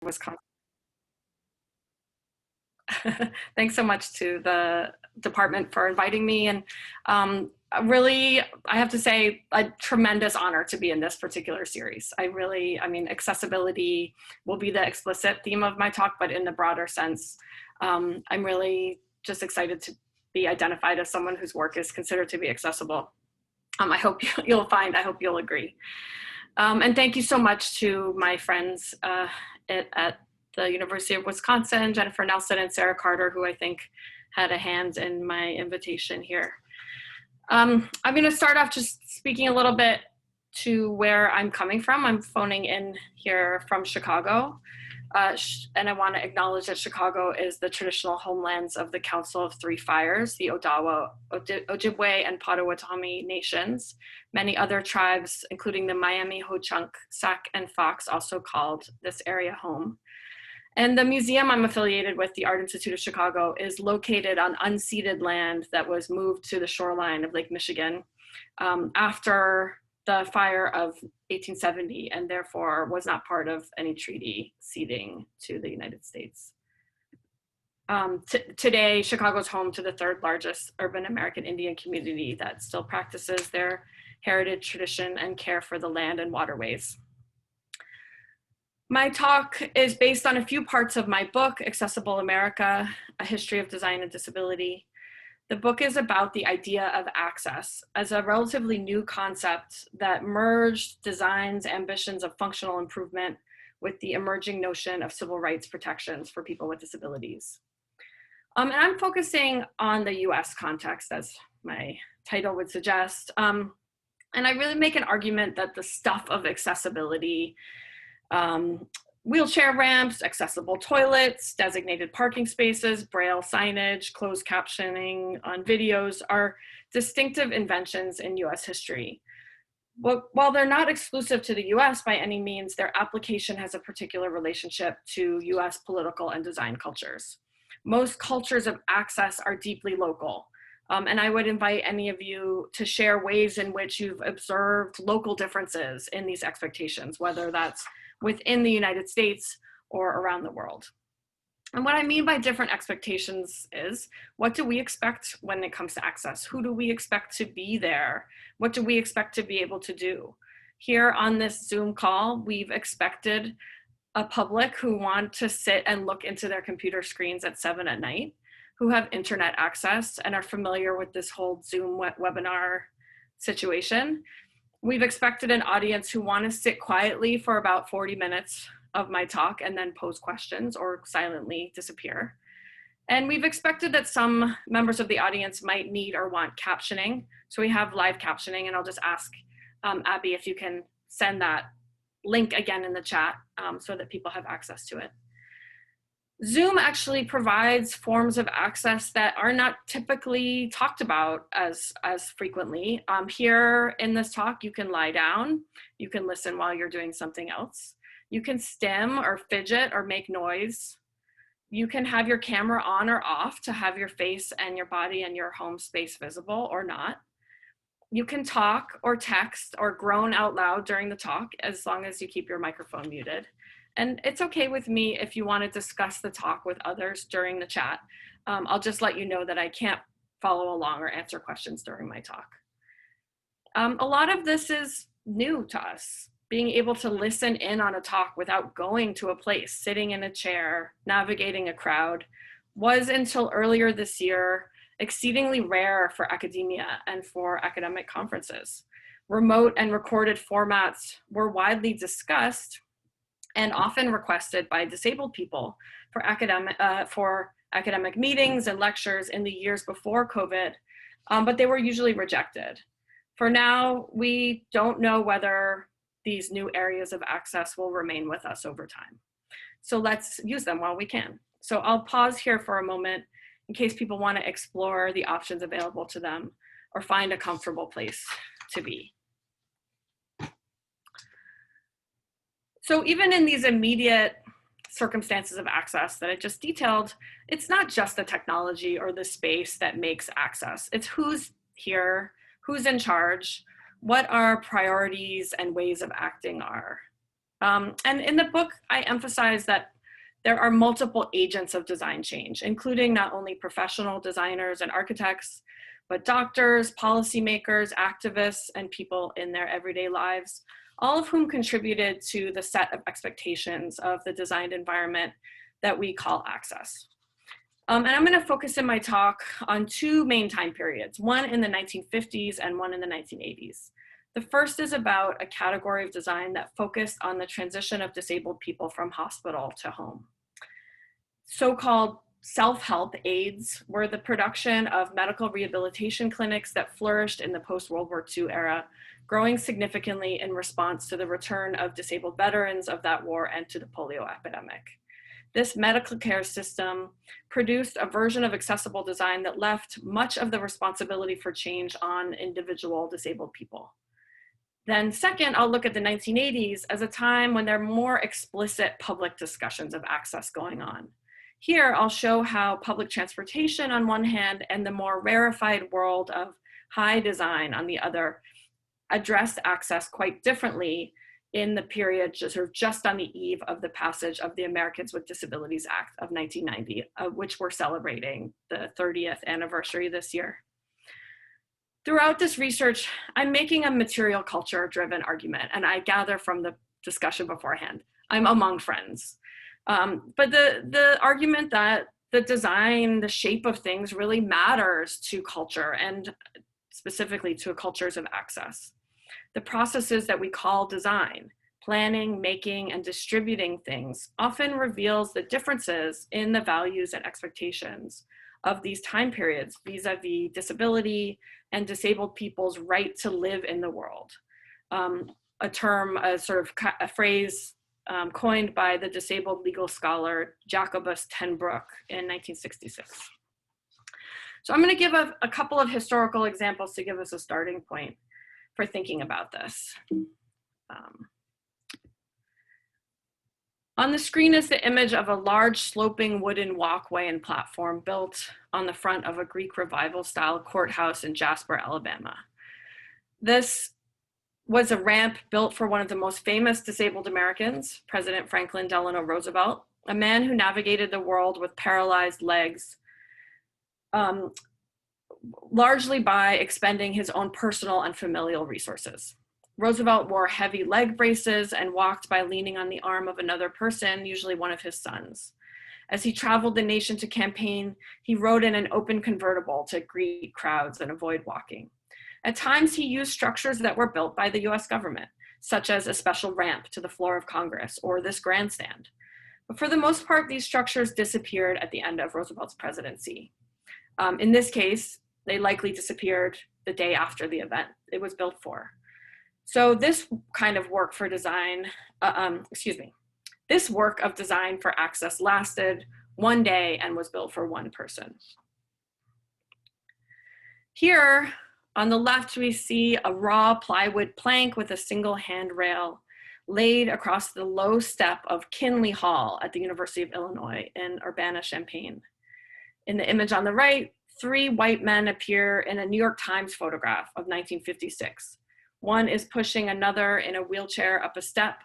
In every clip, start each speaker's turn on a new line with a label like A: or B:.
A: Wisconsin. Thanks so much to the department for inviting me. And really, I have to say, a tremendous honor to be in this particular series. I mean, accessibility will be the explicit theme of my talk, but in the broader sense, I'm really just excited to be identified as someone whose work is considered to be accessible. I hope I hope you'll agree. And thank you so much to my friends at the University of Wisconsin, Jennifer Nelson and Sarah Carter, who I think had a hand in my invitation here. I'm going to start off just speaking a little bit to where I'm coming from. I'm phoning in here from Chicago, and I want to acknowledge that Chicago is the traditional homelands of the Council of Three Fires, the Odawa, Ojibwe, and Potawatomi nations. Many other tribes, including the Miami, Ho-Chunk, Sac, and Fox, also called this area home. And the museum I'm affiliated with, the Art Institute of Chicago, is located on unceded land that was moved to the shoreline of Lake Michigan after the fire of 1870, and therefore was not part of any treaty ceding to the United States. Today, Chicago's home to the third largest urban American Indian community that still practices their heritage, tradition, and care for the land and waterways. My talk is based on a few parts of my book, Accessible America, A History of Design and Disability. The book is about the idea of access as a relatively new concept that merged design's ambitions of functional improvement with the emerging notion of civil rights protections for people with disabilities. And I'm focusing on the US context, as my title would suggest. And I really make an argument that the stuff of accessibility, wheelchair ramps, accessible toilets, designated parking spaces, braille signage, closed captioning on videos are distinctive inventions in US history. While they're not exclusive to the US by any means, their application has a particular relationship to US political and design cultures. Most cultures of access are deeply local. And I would invite any of you to share ways in which you've observed local differences in these expectations, whether that's within the United States or around the world. And what I mean by different expectations is, what do we expect when it comes to access? Who do we expect to be there? What do we expect to be able to do? Here on this Zoom call, we've expected a public who want to sit and look into their computer screens at 7 at night, who have internet access and are familiar with this whole Zoom webinar situation. We've expected an audience who want to sit quietly for about 40 minutes of my talk and then pose questions or silently disappear. And we've expected that some members of the audience might need or want captioning. So we have live captioning, and I'll just ask Abby if you can send that link again in the chat so that people have access to it. Zoom actually provides forms of access that are not typically talked about as frequently. Here in this talk, you can lie down, you can listen while you're doing something else, you can stim or fidget or make noise, you can have your camera on or off to have your face and your body and your home space visible or not. You can talk or text or groan out loud during the talk as long as you keep your microphone muted. And it's okay with me if you want to discuss the talk with others during the chat. I'll just let you know that I can't follow along or answer questions during my talk. A lot of this is new to us. Being able to listen in on a talk without going to a place, sitting in a chair, navigating a crowd, was until earlier this year exceedingly rare for academia and for academic conferences. Remote and recorded formats were widely discussed and often requested by disabled people for academic meetings and lectures in the years before COVID, but they were usually rejected. For now, we don't know whether these new areas of access will remain with us over time. So let's use them while we can. So I'll pause here for a moment in case people want to explore the options available to them or find a comfortable place to be. So even in these immediate circumstances of access that I just detailed, it's not just the technology or the space that makes access. It's who's here, who's in charge, what our priorities and ways of acting are. And in the book, I emphasize that there are multiple agents of design change, including not only professional designers and architects, but doctors, policymakers, activists, and people in their everyday lives, all of whom contributed to the set of expectations of the designed environment that we call access. And I'm going to focus in my talk on two main time periods, one in the 1950s and one in the 1980s. The first is about a category of design that focused on the transition of disabled people from hospital to home. So-called self-help aids were the production of medical rehabilitation clinics that flourished in the post-World War II era, growing significantly in response to the return of disabled veterans of that war and to the polio epidemic. This medical care system produced a version of accessible design that left much of the responsibility for change on individual disabled people. Then second, I'll look at the 1980s as a time when there are more explicit public discussions of access going on. Here, I'll show how public transportation on one hand and the more rarefied world of high design on the other addressed access quite differently in the period just on the eve of the passage of the Americans with Disabilities Act of 1990, which we're celebrating the 30th anniversary this year. Throughout this research, I'm making a material culture driven argument, and I gather from the discussion beforehand, I'm among friends. But the argument that the design, the shape of things really matters to culture and specifically to cultures of access. The processes that we call design, planning, making, and distributing things often reveals the differences in the values and expectations of these time periods vis-a-vis disability and disabled people's right to live in the world. A term, a phrase coined by the disabled legal scholar Jacobus ten Broek in 1966. So I'm going to give a couple of historical examples to give us a starting point for thinking about this. On the screen is the image of a large sloping wooden walkway and platform built on the front of a Greek Revival style courthouse in Jasper, Alabama. This was a ramp built for one of the most famous disabled Americans, President Franklin Delano Roosevelt, a man who navigated the world with paralyzed legs, largely by expending his own personal and familial resources. Roosevelt wore heavy leg braces and walked by leaning on the arm of another person, usually one of his sons. As he traveled the nation to campaign, he rode in an open convertible to greet crowds and avoid walking. At times, he used structures that were built by the US government, such as a special ramp to the floor of Congress or this grandstand. But for the most part, these structures disappeared at the end of Roosevelt's presidency. In this case, they likely disappeared the day after the event it was built for. So this kind of work for design, this work of design for access lasted one day and was built for one person. Here on the left, we see a raw plywood plank with a single handrail laid across the low step of Kinley Hall at the University of Illinois in Urbana-Champaign. In the image on the right, 3 white men appear in a New York Times photograph of 1956. One is pushing another in a wheelchair up a step,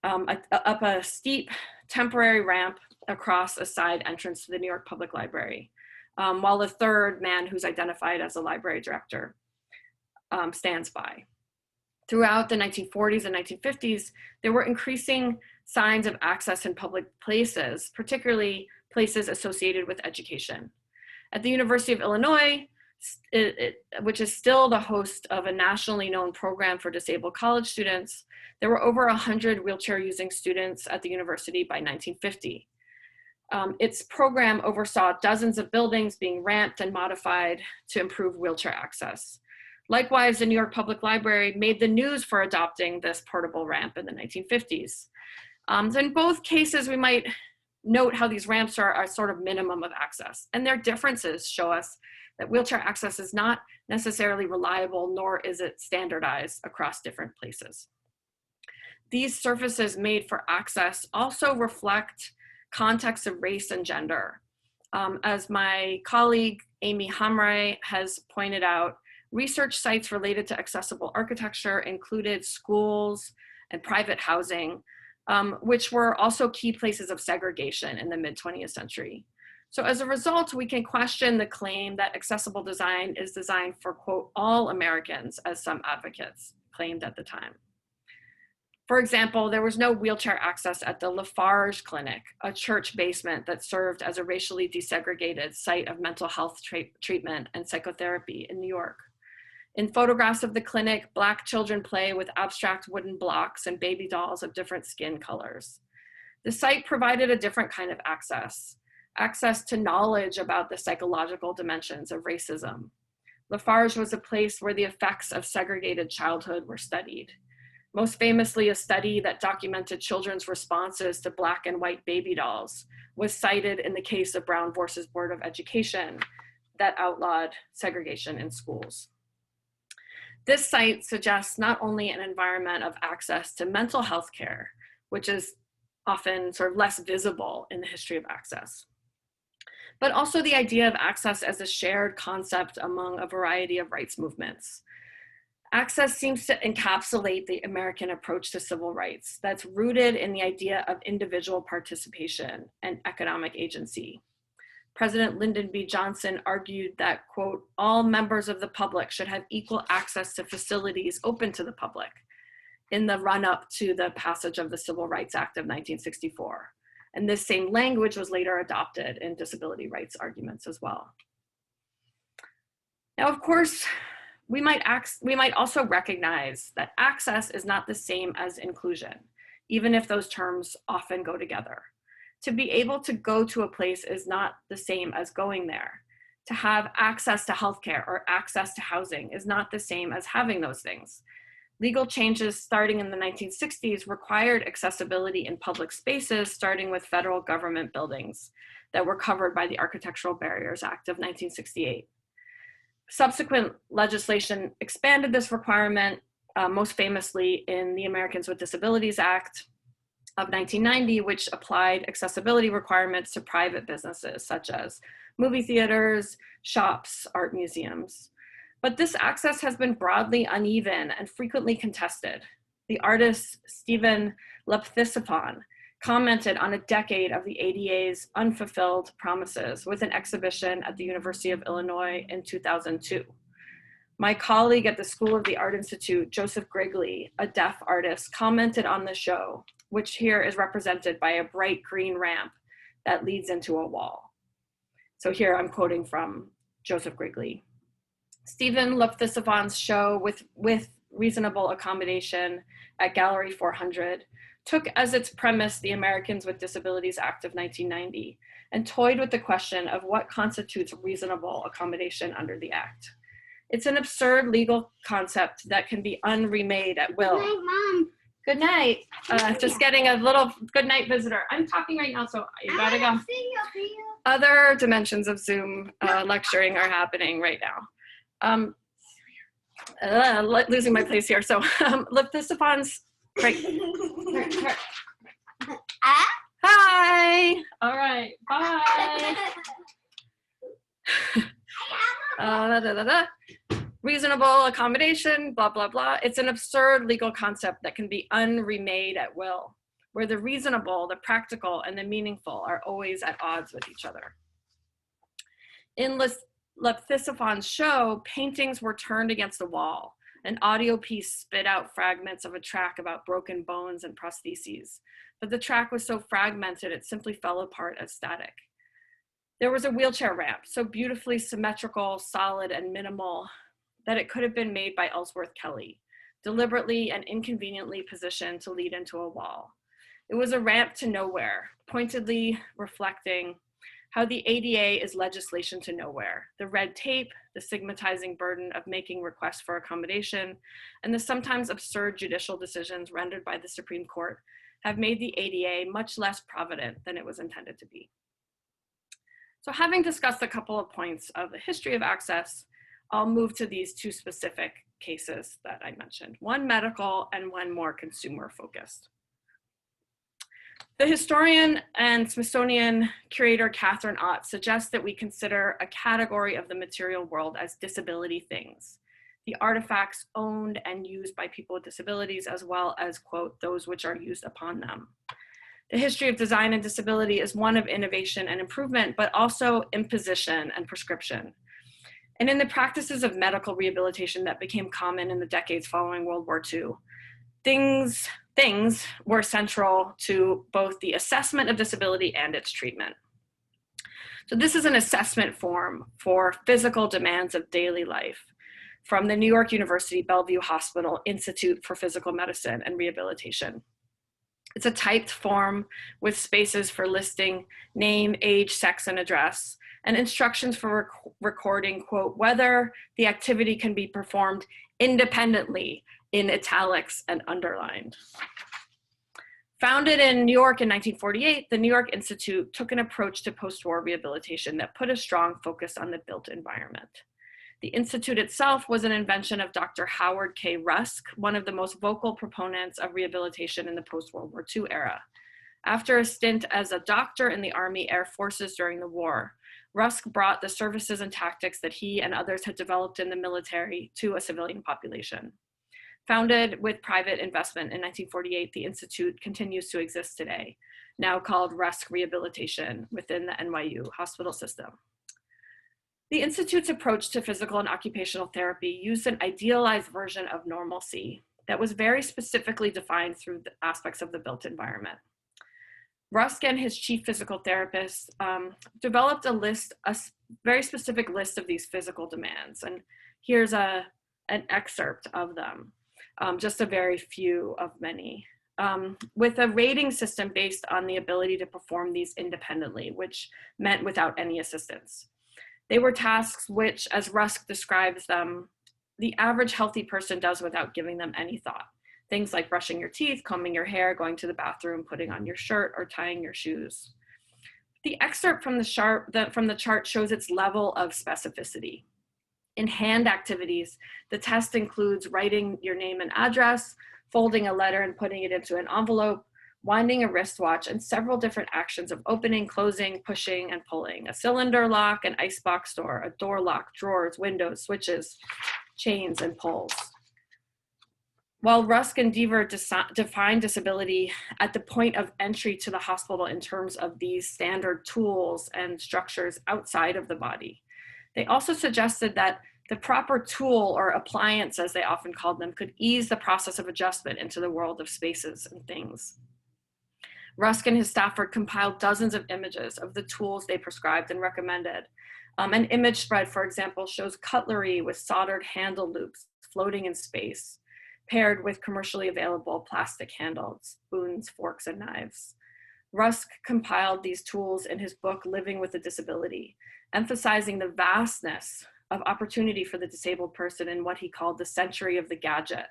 A: up a steep temporary ramp across a side entrance to the New York Public Library, while the third man, who's identified as a library director, stands by. Throughout the 1940s and 1950s, there were increasing signs of access in public places, particularly places associated with education. At the University of Illinois, which is still the host of a nationally known program for disabled college students, there were over 100 wheelchair-using students at the university by 1950. Its program oversaw dozens of buildings being ramped and modified to improve wheelchair access. Likewise, the New York Public Library made the news for adopting this portable ramp in the 1950s. So in both cases, we might note how these ramps are a sort of minimum of access, and their differences show us that wheelchair access is not necessarily reliable, nor is it standardized across different places. These surfaces made for access also reflect contexts of race and gender. As my colleague, Amy Hamre, has pointed out, research sites related to accessible architecture included schools and private housing, which were also key places of segregation in the mid-20th century. So as a result, we can question the claim that accessible design is designed for, quote, all Americans, as some advocates claimed at the time. For example, there was no wheelchair access at the Lafarge Clinic, a church basement that served as a racially desegregated site of mental health treatment and psychotherapy in New York. In photographs of the clinic, Black children play with abstract wooden blocks and baby dolls of different skin colors. The site provided a different kind of access to knowledge about the psychological dimensions of racism. Lafarge was a place where the effects of segregated childhood were studied. Most famously, a study that documented children's responses to Black and white baby dolls was cited in the case of Brown versus Board of Education that outlawed segregation in schools. This site suggests not only an environment of access to mental health care, which is often sort of less visible in the history of access, but also the idea of access as a shared concept among a variety of rights movements. Access seems to encapsulate the American approach to civil rights that's rooted in the idea of individual participation and economic agency. President Lyndon B. Johnson argued that, quote, all members of the public should have equal access to facilities open to the public in the run-up to the passage of the Civil Rights Act of 1964. And this same language was later adopted in disability rights arguments as well. Now, of course, we might also recognize that access is not the same as inclusion, even if those terms often go together. To be able to go to a place is not the same as going there. To have access to healthcare or access to housing is not the same as having those things. Legal changes starting in the 1960s required accessibility in public spaces, starting with federal government buildings that were covered by the Architectural Barriers Act of 1968. Subsequent legislation expanded this requirement, most famously in the Americans with Disabilities Act of 1990, which applied accessibility requirements to private businesses such as movie theaters, shops, art museums. But this access has been broadly uneven and frequently contested. The artist Stephen Lepthysophon commented on a decade of the ADA's unfulfilled promises with an exhibition at the University of Illinois in 2002. My colleague at the School of the Art Institute, Joseph Grigley, a deaf artist, commented on the show, which here is represented by a bright green ramp that leads into a wall. So here I'm quoting from Joseph Grigley. Stephen Lepthysophon's show with reasonable accommodation at Gallery 400 took as its premise the Americans with Disabilities Act of 1990 and toyed with the question of what constitutes reasonable accommodation under the act. It's an absurd legal concept that can be unremade at will.
B: Good night, Mom.
A: Good night. Just getting a little good night visitor. I'm talking right now, so you gotta go. Other dimensions of Zoom lecturing are happening right now. Losing my place here. So Lepthysophon's great. Hi. All right. Bye. Reasonable accommodation, blah, blah, blah. It's an absurd legal concept that can be unremade at will, where the reasonable, the practical, and the meaningful are always at odds with each other. In Lepthysophon's show, paintings were turned against the wall. An audio piece spit out fragments of a track about broken bones and prostheses, but the track was so fragmented it simply fell apart as static. There was a wheelchair ramp, so beautifully symmetrical, solid, and minimal that it could have been made by Ellsworth Kelly, deliberately and inconveniently positioned to lead into a wall. It was a ramp to nowhere, pointedly reflecting how the ADA is legislation to nowhere. The red tape, the stigmatizing burden of making requests for accommodation, and the sometimes absurd judicial decisions rendered by the Supreme Court have made the ADA much less provident than it was intended to be. So having discussed a couple of points of the history of access, I'll move to these two specific cases that I mentioned, one medical and one more consumer focused. The historian and Smithsonian curator Catherine Ott suggests that we consider a category of the material world as disability things. the artifacts owned and used by people with disabilities, as well as, quote, those which are used upon them. The history of design and disability is one of innovation and improvement, but also imposition and prescription. And in the practices of medical rehabilitation that became common in the decades following World War II, things were central to both the assessment of disability and its treatment. So this is an assessment form for physical demands of daily life from the New York University Bellevue Hospital Institute for Physical Medicine and Rehabilitation. It's a typed form with spaces for listing name, age, sex, and address, and instructions for recording, quote, whether the activity can be performed independently, in italics and underlined. Founded in New York in 1948, the New York Institute took an approach to post-war rehabilitation that put a strong focus on the built environment. The Institute itself was an invention of Dr. Howard K. Rusk, one of the most vocal proponents of rehabilitation in the post-World War II era. After a stint as a doctor in the Army Air Forces during the war, Rusk brought the services and tactics that he and others had developed in the military to a civilian population. Founded with private investment in 1948, the Institute continues to exist today, now called Rusk Rehabilitation within the NYU hospital system. The Institute's approach to physical and occupational therapy used an idealized version of normalcy that was very specifically defined through the aspects of the built environment. Rusk and his chief physical therapist developed a very specific list of these physical demands. And here's an excerpt of them, just a very few of many, with a rating system based on the ability to perform these independently, which meant without any assistance. They were tasks which, as Rusk describes them, the average healthy person does without giving them any thought. Things like brushing your teeth, combing your hair, going to the bathroom, putting on your shirt, or tying your shoes. The excerpt from the chart shows its level of specificity. In hand activities, the test includes writing your name and address, folding a letter and putting it into an envelope, winding a wristwatch, and several different actions of opening, closing, pushing, and pulling, a cylinder lock, an icebox door, a door lock, drawers, windows, switches, chains, and pulls. While Rusk and Deaver define disability at the point of entry to the hospital in terms of these standard tools and structures outside of the body, they also suggested that the proper tool or appliance, as they often called them, could ease the process of adjustment into the world of spaces and things. Rusk and his staff compiled dozens of images of the tools they prescribed and recommended. An image spread, for example, shows cutlery with soldered handle loops floating in space, paired with commercially available plastic handles, spoons, forks, and knives. Rusk compiled these tools in his book, Living with a Disability, emphasizing the vastness of opportunity for the disabled person in what he called the century of the gadget,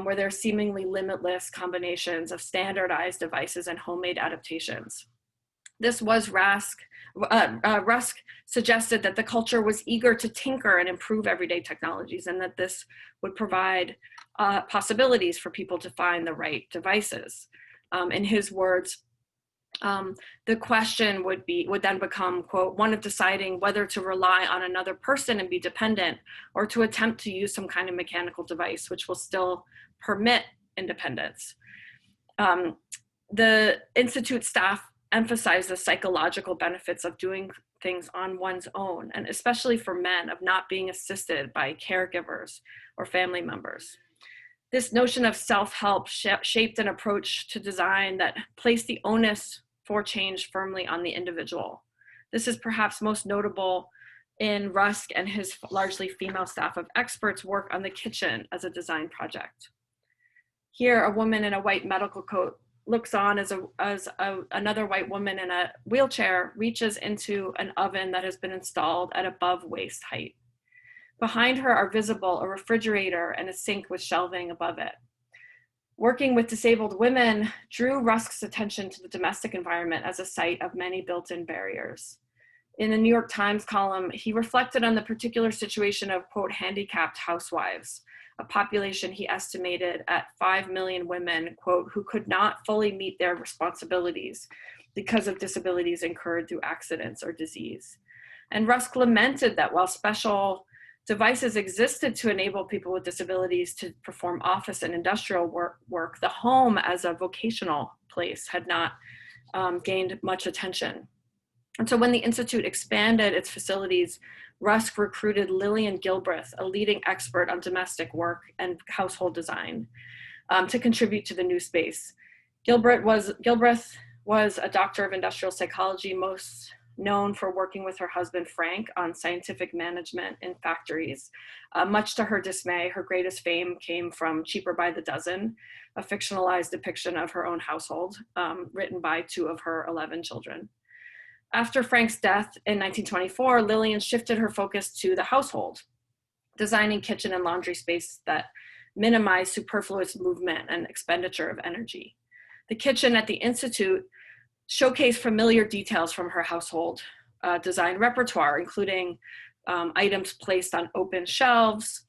A: where there are seemingly limitless combinations of standardized devices and homemade adaptations. This was Rusk suggested that the culture was eager to tinker and improve everyday technologies, and that this would provide possibilities for people to find the right devices. In his words, the question would then become, quote, one of deciding whether to rely on another person and be dependent, or to attempt to use some kind of mechanical device which will still permit independence. The Institute staff emphasize the psychological benefits of doing things on one's own, and especially for men, of not being assisted by caregivers or family members. This notion of self-help shaped an approach to design that placed the onus for change firmly on the individual. This is perhaps most notable in Rusk and his largely female staff of experts' work on the kitchen as a design project. Here, a woman in a white medical coat looks on as another white woman in a wheelchair reaches into an oven that has been installed at above waist height. Behind her are visible a refrigerator and a sink with shelving above it. Working with disabled women drew Rusk's attention to the domestic environment as a site of many built-in barriers. In the New York Times column, he reflected on the particular situation of, quote, handicapped housewives, a population he estimated at 5 million women, quote, who could not fully meet their responsibilities because of disabilities incurred through accidents or disease. And Rusk lamented that while special devices existed to enable people with disabilities to perform office and industrial work, the home as a vocational place had not gained much attention. And so when the Institute expanded its facilities, Rusk recruited Lillian Gilbreth, a leading expert on domestic work and household design, to contribute to the new space. Gilbreth was a doctor of industrial psychology, most known for working with her husband, Frank, on scientific management in factories. Much to her dismay, her greatest fame came from Cheaper by the Dozen, a fictionalized depiction of her own household, written by 2 of her 11 children. After Frank's death in 1924, Lillian shifted her focus to the household, designing kitchen and laundry space that minimize superfluous movement and expenditure of energy. The kitchen at the Institute showcased familiar details from her household design repertoire, including items placed on open shelves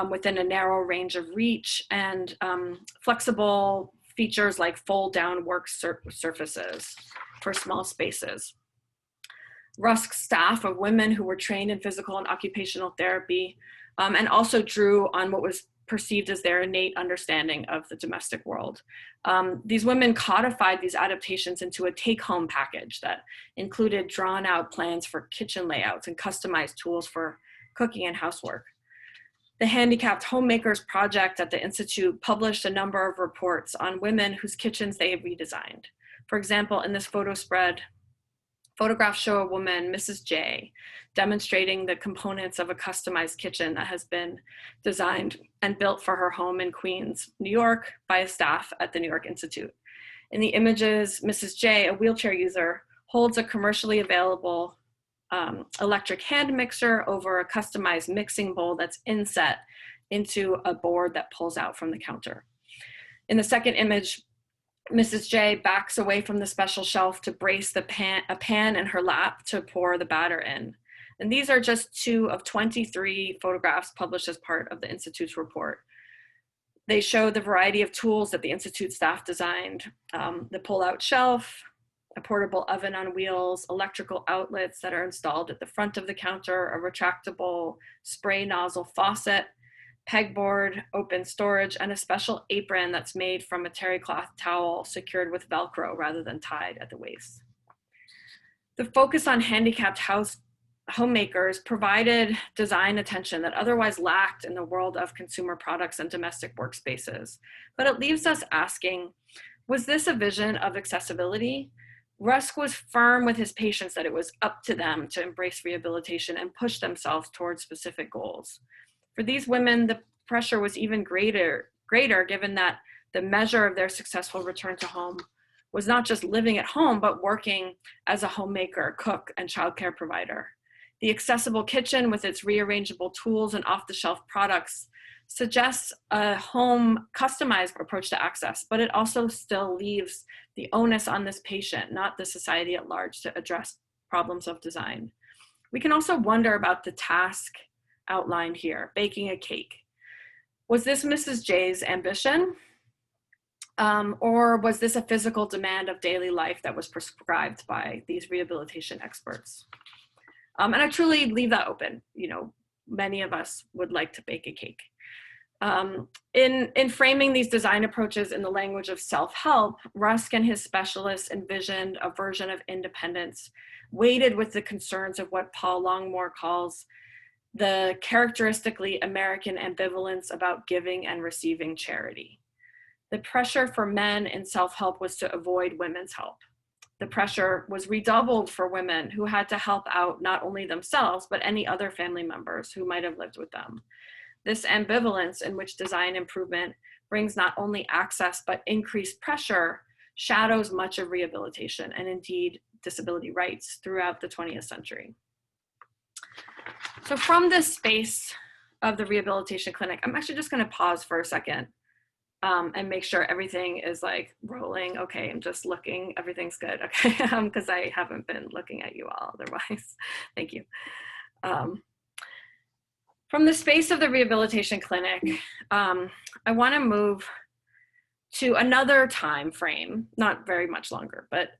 A: within a narrow range of reach, and flexible features like fold-down work surfaces for small spaces. Rusk's staff of women who were trained in physical and occupational therapy and also drew on what was perceived as their innate understanding of the domestic world. These women codified these adaptations into a take-home package that included drawn-out plans for kitchen layouts and customized tools for cooking and housework. The Handicapped Homemakers Project at the Institute published a number of reports on women whose kitchens they had redesigned. For example, in this photo spread, photographs show a woman, Mrs. J, demonstrating the components of a customized kitchen that has been designed and built for her home in Queens, New York, by a staff at the New York Institute. In the images, Mrs. J, a wheelchair user, holds a commercially available electric hand mixer over a customized mixing bowl that's inset into a board that pulls out from the counter. In the second image, Mrs. J backs away from the special shelf to brace a pan in her lap to pour the batter in. And these are just 2 of 23 photographs published as part of the Institute's report. They show the variety of tools that the Institute staff designed: the pull-out shelf, a portable oven on wheels, electrical outlets that are installed at the front of the counter, a retractable spray nozzle faucet, pegboard, open storage, and a special apron that's made from a terry cloth towel secured with Velcro rather than tied at the waist. The focus on handicapped homemakers provided design attention that otherwise lacked in the world of consumer products and domestic workspaces. But it leaves us asking, was this a vision of accessibility? Rusk was firm with his patients that it was up to them to embrace rehabilitation and push themselves towards specific goals. For these women, the pressure was even greater given that the measure of their successful return to home was not just living at home, but working as a homemaker, cook, and childcare provider. The accessible kitchen with its rearrangeable tools and off-the-shelf products suggests a home customized approach to access, but it also still leaves the onus on this patient, not the society at large, to address problems of design. We can also wonder about the task outlined here, baking a cake. Was this Mrs. J's ambition? Or was this a physical demand of daily life that was prescribed by these rehabilitation experts? And I truly leave that open. You know, many of us would like to bake a cake. In framing these design approaches in the language of self-help, Rusk and his specialists envisioned a version of independence weighted with the concerns of what Paul Longmore calls the characteristically American ambivalence about giving and receiving charity. The pressure for men in self-help was to avoid women's help. The pressure was redoubled for women who had to help out not only themselves, but any other family members who might have lived with them. This ambivalence in which design improvement brings not only access, but increased pressure, shadows much of rehabilitation and indeed disability rights throughout the 20th century. So from this space of the rehabilitation clinic, I'm actually just going to pause for a second and make sure everything is like rolling. Okay, I'm just looking, everything's good. Okay, because I haven't been looking at you all otherwise. Thank you. From the space of the rehabilitation clinic, I want to move to another time frame, not very much longer, but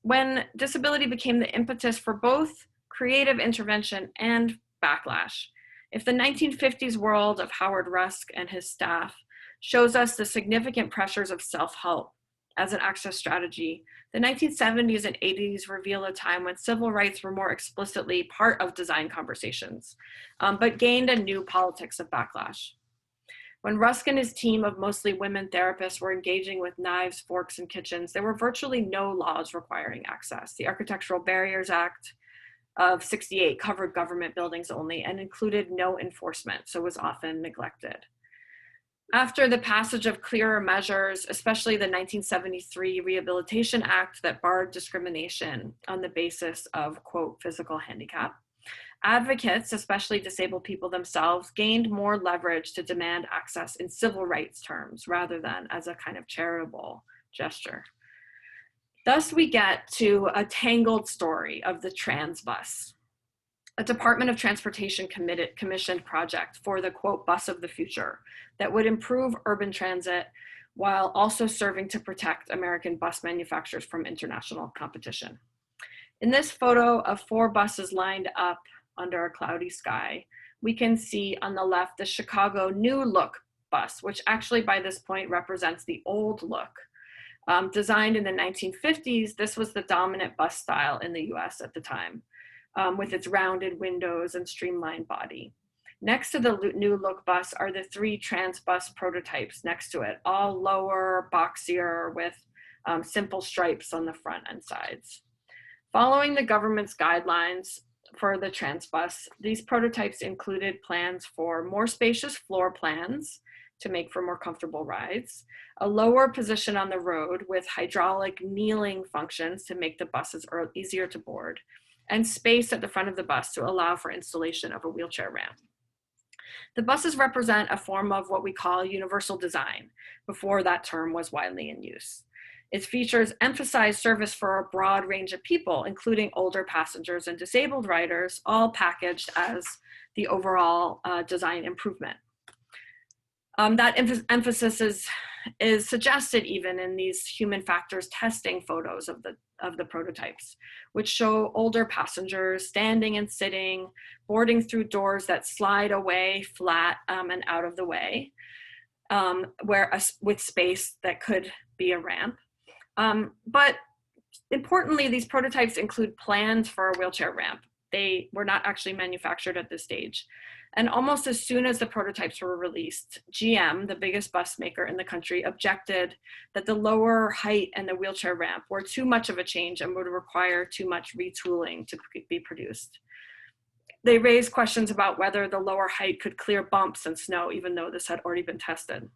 A: when disability became the impetus for both creative intervention and backlash. If the 1950s world of Howard Rusk and his staff shows us the significant pressures of self-help as an access strategy, the 1970s and 80s reveal a time when civil rights were more explicitly part of design conversations, but gained a new politics of backlash. When Rusk and his team of mostly women therapists were engaging with knives, forks, and kitchens, there were virtually no laws requiring access. The Architectural Barriers Act of '68 covered government buildings only and included no enforcement, so was often neglected. After the passage of clearer measures, especially the 1973 Rehabilitation Act that barred discrimination on the basis of, quote, physical handicap, advocates, especially disabled people themselves, gained more leverage to demand access in civil rights terms rather than as a kind of charitable gesture. Thus, we get to a tangled story of the trans bus, a Department of Transportation commissioned project for the, quote, bus of the future that would improve urban transit while also serving to protect American bus manufacturers from international competition. In this photo of 4 buses lined up under a cloudy sky, we can see on the left the Chicago New Look bus, which actually by this point represents the old look. Designed in the 1950s, this was the dominant bus style in the US at the time, with its rounded windows and streamlined body. Next to the New Look bus are the 3 trans bus prototypes next to it, all lower, boxier, with simple stripes on the front and sides. Following the government's guidelines for the trans bus, these prototypes included plans for more spacious floor plans to make for more comfortable rides, a lower position on the road with hydraulic kneeling functions to make the buses easier to board, and space at the front of the bus to allow for installation of a wheelchair ramp. The buses represent a form of what we call universal design, before that term was widely in use. Its features emphasize service for a broad range of people, including older passengers and disabled riders, all packaged as the overall design improvement. That emphasis is suggested even in these human factors testing photos of the prototypes, which show older passengers standing and sitting, boarding through doors that slide away flat and out of the way, with space that could be a ramp. But importantly, these prototypes include plans for a wheelchair ramp. They were not actually manufactured at this stage. And almost as soon as the prototypes were released, GM, the biggest bus maker in the country, objected that the lower height and the wheelchair ramp were too much of a change and would require too much retooling to be produced. They raised questions about whether the lower height could clear bumps and snow, even though this had already been tested.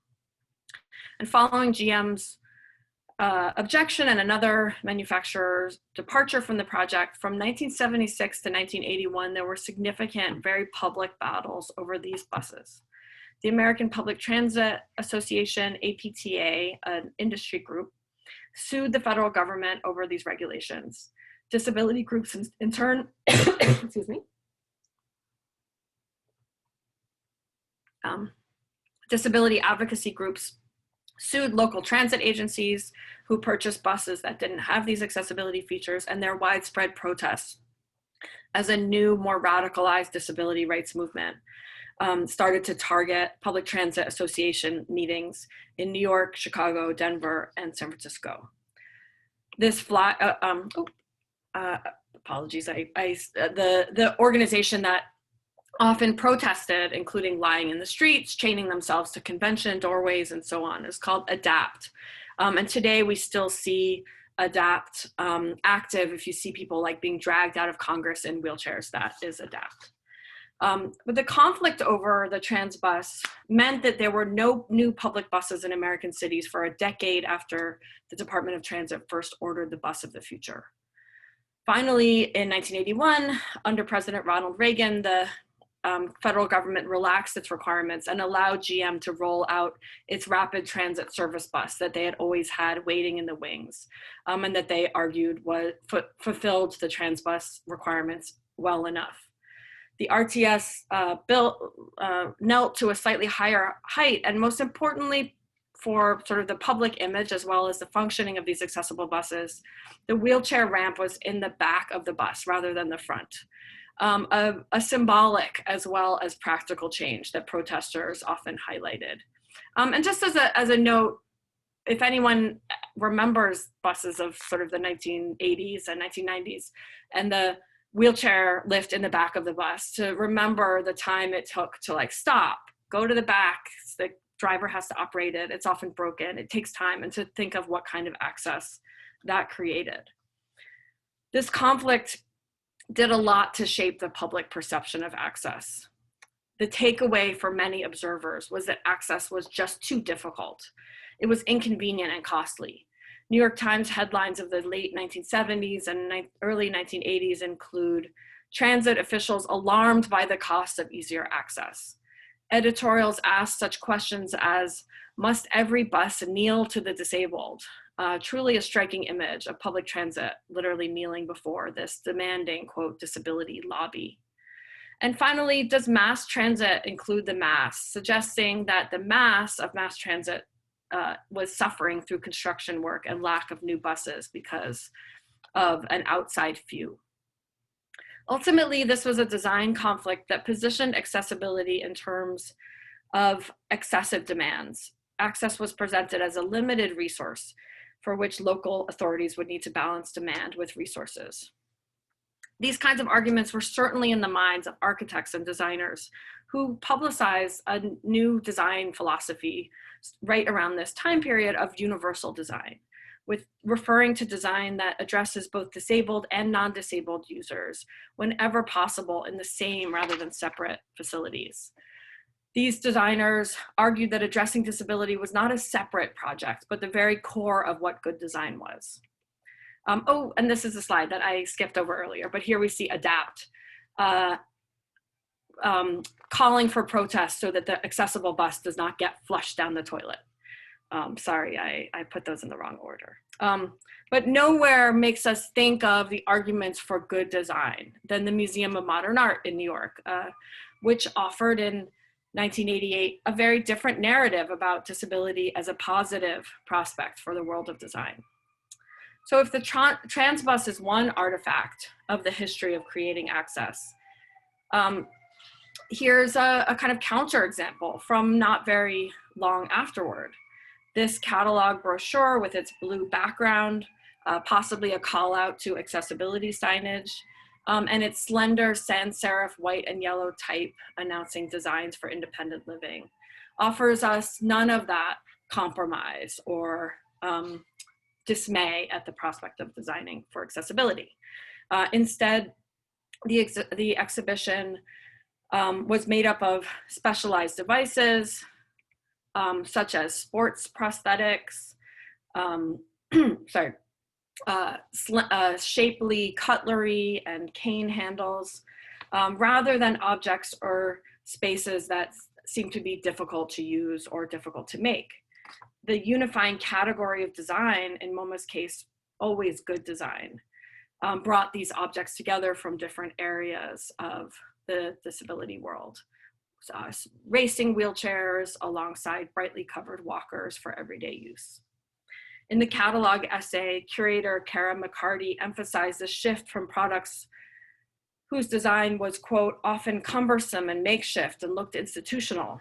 A: And following GM's objection and another manufacturer's departure from the project, from 1976 to 1981, there were significant, very public battles over these buses. The American Public Transit Association, APTA, an industry group, sued the federal government over these regulations. Disability groups in turn, excuse me, disability advocacy groups sued local transit agencies who purchased buses that didn't have these accessibility features, and their widespread protests as a new, more radicalized disability rights movement started to target public transit association meetings in New York, Chicago, Denver, and San Francisco. This apologies, the organization that often protested, including lying in the streets, chaining themselves to convention doorways, and so on, is called ADAPT. And today we still see ADAPT active. If you see people like being dragged out of Congress in wheelchairs, that is ADAPT. But the conflict over the trans bus meant that there were no new public buses in American cities for a decade after the Department of Transit first ordered the bus of the future. Finally, in 1981, under President Ronald Reagan, the federal government relaxed its requirements and allowed GM to roll out its rapid transit service bus that they had always had waiting in the wings, and that they argued fulfilled the trans bus requirements well enough. The RTS knelt to a slightly higher height, and most importantly, for sort of the public image as well as the functioning of these accessible buses, the wheelchair ramp was in the back of the bus rather than the front. a symbolic as well as practical change that protesters often highlighted. And just as a note, if anyone remembers buses of sort of the 1980s and 1990s and the wheelchair lift in the back of the bus, to remember the time it took to like stop, go to the back, the driver has to operate it, it's often broken, it takes time, and to think of what kind of access that created. This conflict did a lot to shape the public perception of access. The takeaway for many observers was that access was just too difficult. It was inconvenient and costly. New York Times headlines of the late 1970s and early 1980s include transit officials alarmed by the cost of easier access. Editorials asked such questions as, must every bus kneel to the disabled? Truly a striking image of public transit literally kneeling before this demanding, quote, disability lobby. And finally, does mass transit include the mass, suggesting that the mass of mass transit was suffering through construction work and lack of new buses because of an outside few. Ultimately, this was a design conflict that positioned accessibility in terms of excessive demands. Access was presented as a limited resource for which local authorities would need to balance demand with resources. These kinds of arguments were certainly in the minds of architects and designers who publicized a new design philosophy right around this time period of universal design, with referring to design that addresses both disabled and non-disabled users whenever possible in the same rather than separate facilities. These designers argued that addressing disability was not a separate project, but the very core of what good design was. Oh, and this is a slide that I skipped over earlier, but here we see ADAPT calling for protest so that the accessible bus does not get flushed down the toilet. Sorry, I put those in the wrong order. But nowhere makes us think of the arguments for good design than the Museum of Modern Art in New York, which offered in 1988 a very different narrative about disability as a positive prospect for the world of design. So if the trans bus is one artifact of the history of creating access, here's a kind of counterexample from not very long afterward. This catalog brochure with its blue background, possibly a call out to accessibility signage, and its slender sans serif white and yellow type announcing designs for independent living, offers us none of that compromise or dismay at the prospect of designing for accessibility. Instead, the exhibition was made up of specialized devices, such as sports prosthetics, shapely cutlery and cane handles, rather than objects or spaces that seem to be difficult to use or difficult to make. The unifying category of design, in MoMA's case, always good design, brought these objects together from different areas of the disability world. Racing wheelchairs alongside brightly covered walkers for everyday use. In the catalog essay, curator Kara McCarty emphasized the shift from products whose design was, quote, often cumbersome and makeshift and looked institutional,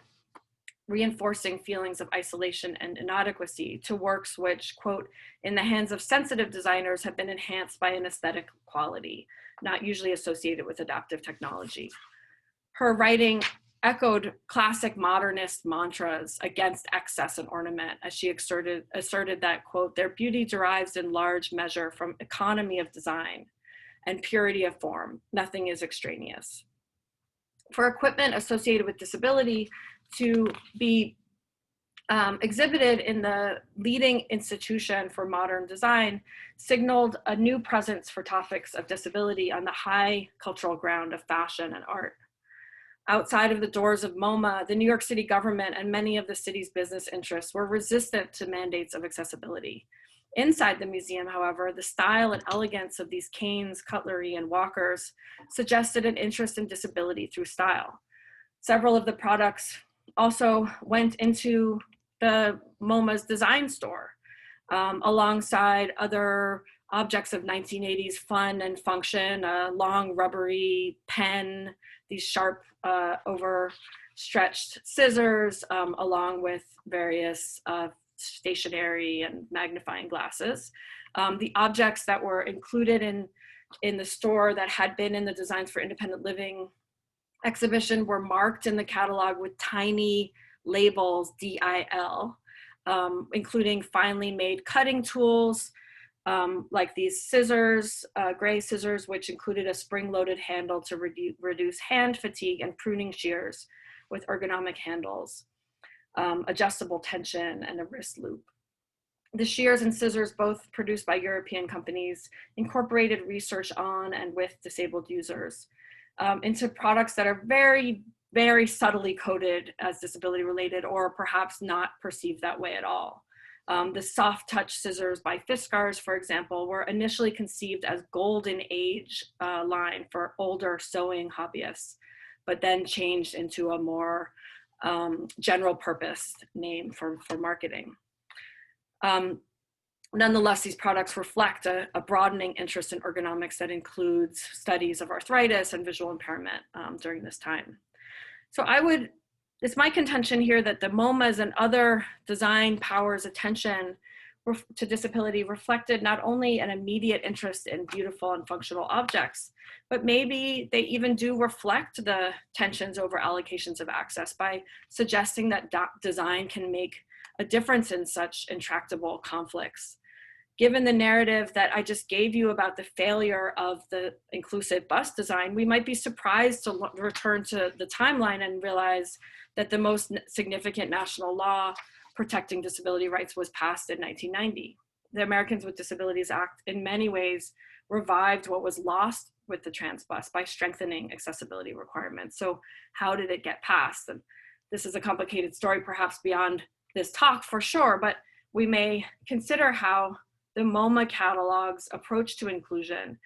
A: reinforcing feelings of isolation and inadequacy, to works which, quote, in the hands of sensitive designers have been enhanced by an aesthetic quality, not usually associated with adaptive technology. Her writing echoed classic modernist mantras against excess and ornament as she asserted that, quote, their beauty derives in large measure from economy of design and purity of form. Nothing is extraneous. For equipment associated with disability to be exhibited in the leading institution for modern design signaled a new presence for topics of disability on the high cultural ground of fashion and art. Outside of the doors of MoMA, the New York City government and many of the city's business interests were resistant to mandates of accessibility. Inside the museum, however, the style and elegance of these canes, cutlery, and walkers suggested an interest in disability through style. Several of the products also went into the MoMA's design store alongside other objects of 1980s fun and function, a long rubbery pen, these sharp overstretched scissors, along with various stationery and magnifying glasses. The objects that were included in the store that had been in the Designs for Independent Living exhibition were marked in the catalog with tiny labels, DIL, including finely made cutting tools, like these scissors, gray scissors, which included a spring-loaded handle to reduce hand fatigue, and pruning shears with ergonomic handles, adjustable tension, and a wrist loop. The shears and scissors, both produced by European companies, incorporated research on and with disabled users into products that are very, very subtly coded as disability related, or perhaps not perceived that way at all. The soft touch scissors by Fiskars, for example, were initially conceived as golden age line for older sewing hobbyists, but then changed into a more general purpose name for marketing. Nonetheless, these products reflect a broadening interest in ergonomics that includes studies of arthritis and visual impairment during this time. So it's my contention here that the MoMA's and other design powers' attention to disability reflected not only an immediate interest in beautiful and functional objects, but maybe they even do reflect the tensions over allocations of access by suggesting that design can make a difference in such intractable conflicts. Given the narrative that I just gave you about the failure of the inclusive bus design, we might be surprised to return to the timeline and realize that the most significant national law protecting disability rights was passed in 1990. The Americans with Disabilities Act in many ways revived what was lost with the trans bus by strengthening accessibility requirements. So how did it get passed? And this is a complicated story, perhaps beyond this talk for sure, but we may consider how the MoMA catalog's approach to inclusion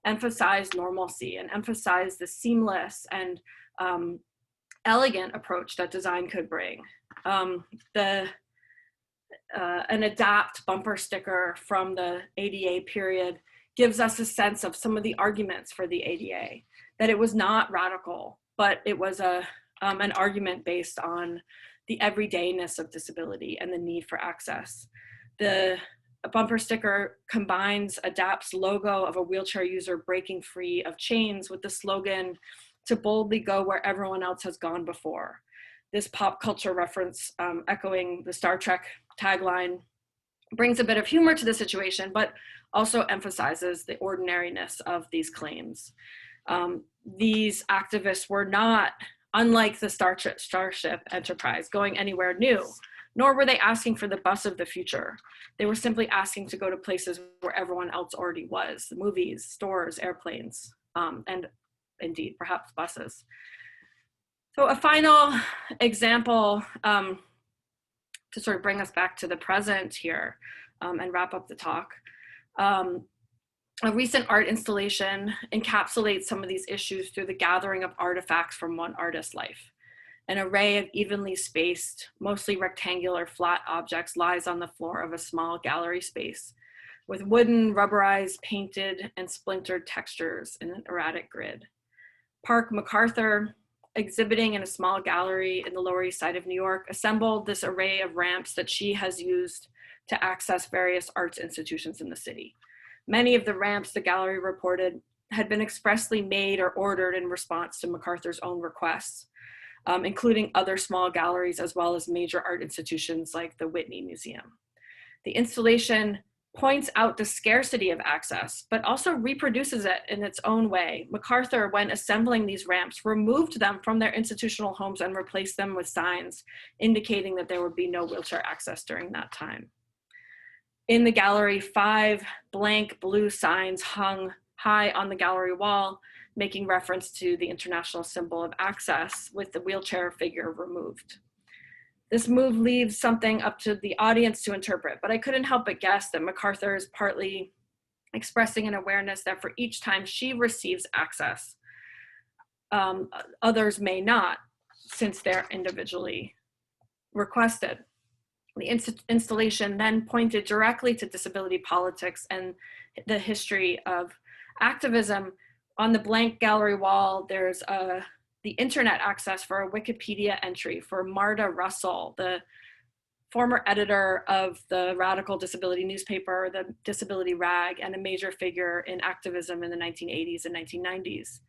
A: emphasized normalcy and emphasized the seamless and elegant approach that design could bring. An ADAPT bumper sticker from the ADA period gives us a sense of some of the arguments for the ADA, that it was not radical, but it was an argument based on the everydayness of disability and the need for access. A bumper sticker combines ADAPT's logo of a wheelchair user breaking free of chains with the slogan, "To boldly go where everyone else has gone before." This pop culture reference, echoing the Star Trek tagline, brings a bit of humor to the situation, but also emphasizes the ordinariness of these claims. These activists were not, unlike the Starship Enterprise, going anywhere new, nor were they asking for the bus of the future. They were simply asking to go to places where everyone else already was: movies, stores, airplanes, and indeed, perhaps buses. So a final example to sort of bring us back to the present here and wrap up the talk. A recent art installation encapsulates some of these issues through the gathering of artifacts from one artist's life. An array of evenly spaced, mostly rectangular flat objects lies on the floor of a small gallery space with wooden, rubberized, painted, and splintered textures in an erratic grid. Park MacArthur, exhibiting in a small gallery in the Lower East Side of New York, assembled this array of ramps that she has used to access various arts institutions in the city. Many of the ramps, the gallery reported, had been expressly made or ordered in response to MacArthur's own requests, including other small galleries as well as major art institutions like the Whitney Museum. The installation points out the scarcity of access, but also reproduces it in its own way. MacArthur, when assembling these ramps, removed them from their institutional homes and replaced them with signs indicating that there would be no wheelchair access during that time. In the gallery, 5 blank blue signs hung high on the gallery wall, making reference to the international symbol of access, with the wheelchair figure removed. This move leaves something up to the audience to interpret, but I couldn't help but guess that MacArthur is partly expressing an awareness that for each time she receives access, others may not, since they're individually requested. The installation then pointed directly to disability politics and the history of activism. On the blank gallery wall, there's the internet access for a Wikipedia entry for Marta Russell, the former editor of the radical disability newspaper, the Disability Rag, and a major figure in activism in the 1980s and 1990s.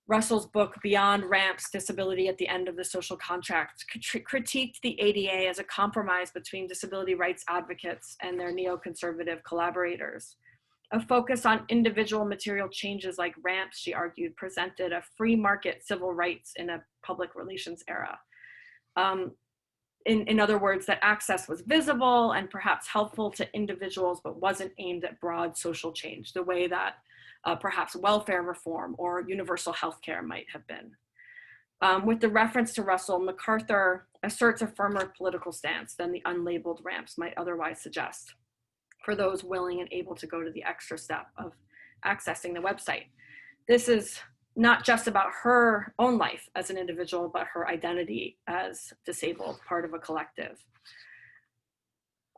A: Russell's book, Beyond Ramps, Disability at the End of the Social Contract, critiqued the ADA as a compromise between disability rights advocates and their neoconservative collaborators. A focus on individual material changes like ramps, she argued, presented a free market civil rights in a public relations era. In other words, that access was visible and perhaps helpful to individuals, but wasn't aimed at broad social change, the way that perhaps welfare reform or universal health care might have been. With the reference to Russell, MacArthur asserts a firmer political stance than the unlabeled ramps might otherwise suggest for those willing and able to go to the extra step of accessing the website. This is not just about her own life as an individual, but her identity as disabled, part of a collective.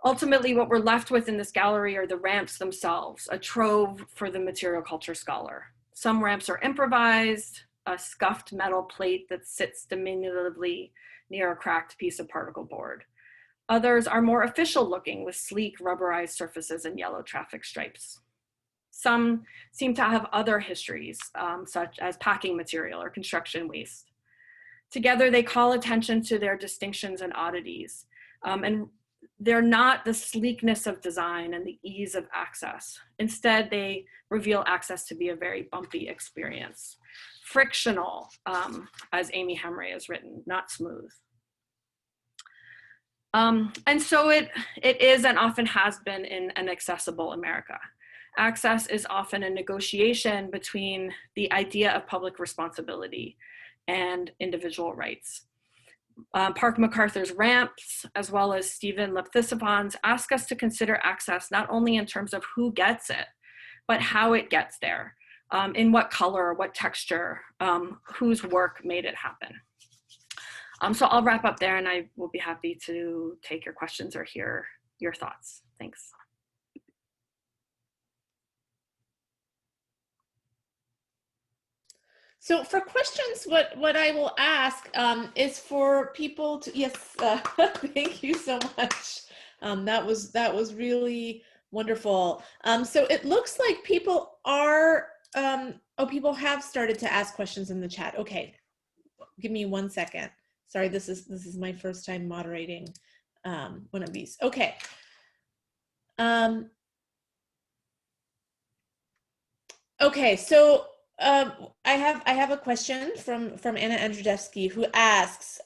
A: Ultimately, what we're left with in this gallery are the ramps themselves, a trove for the material culture scholar. Some ramps are improvised, a scuffed metal plate that sits diminutively near a cracked piece of particle board. Others are more official looking with sleek rubberized surfaces and yellow traffic stripes. Some seem to have other histories, such as packing material or construction waste. Together, they call attention to their distinctions and oddities. And they're not the sleekness of design and the ease of access. Instead, they reveal access to be a very bumpy experience. Frictional, as Amy Hemray has written, not smooth. And so it is and often has been in an accessible America. Access is often a negotiation between the idea of public responsibility and individual rights. Park MacArthur's ramps, as well as Stephen Lepthisiphan's, ask us to consider access not only in terms of who gets it, but how it gets there, in what color, what texture, whose work made it happen. So I'll wrap up there and I will be happy to take your questions or hear your thoughts. Thanks.
B: So for questions, what I will ask is for people to, yes, thank you so much. That was really wonderful. So it looks like people are, people have started to ask questions in the chat. Okay, give me 1 second. Sorry, this is my first time moderating one of these. Okay. Okay, so I have a question from Anna Andrzejewski, who asks,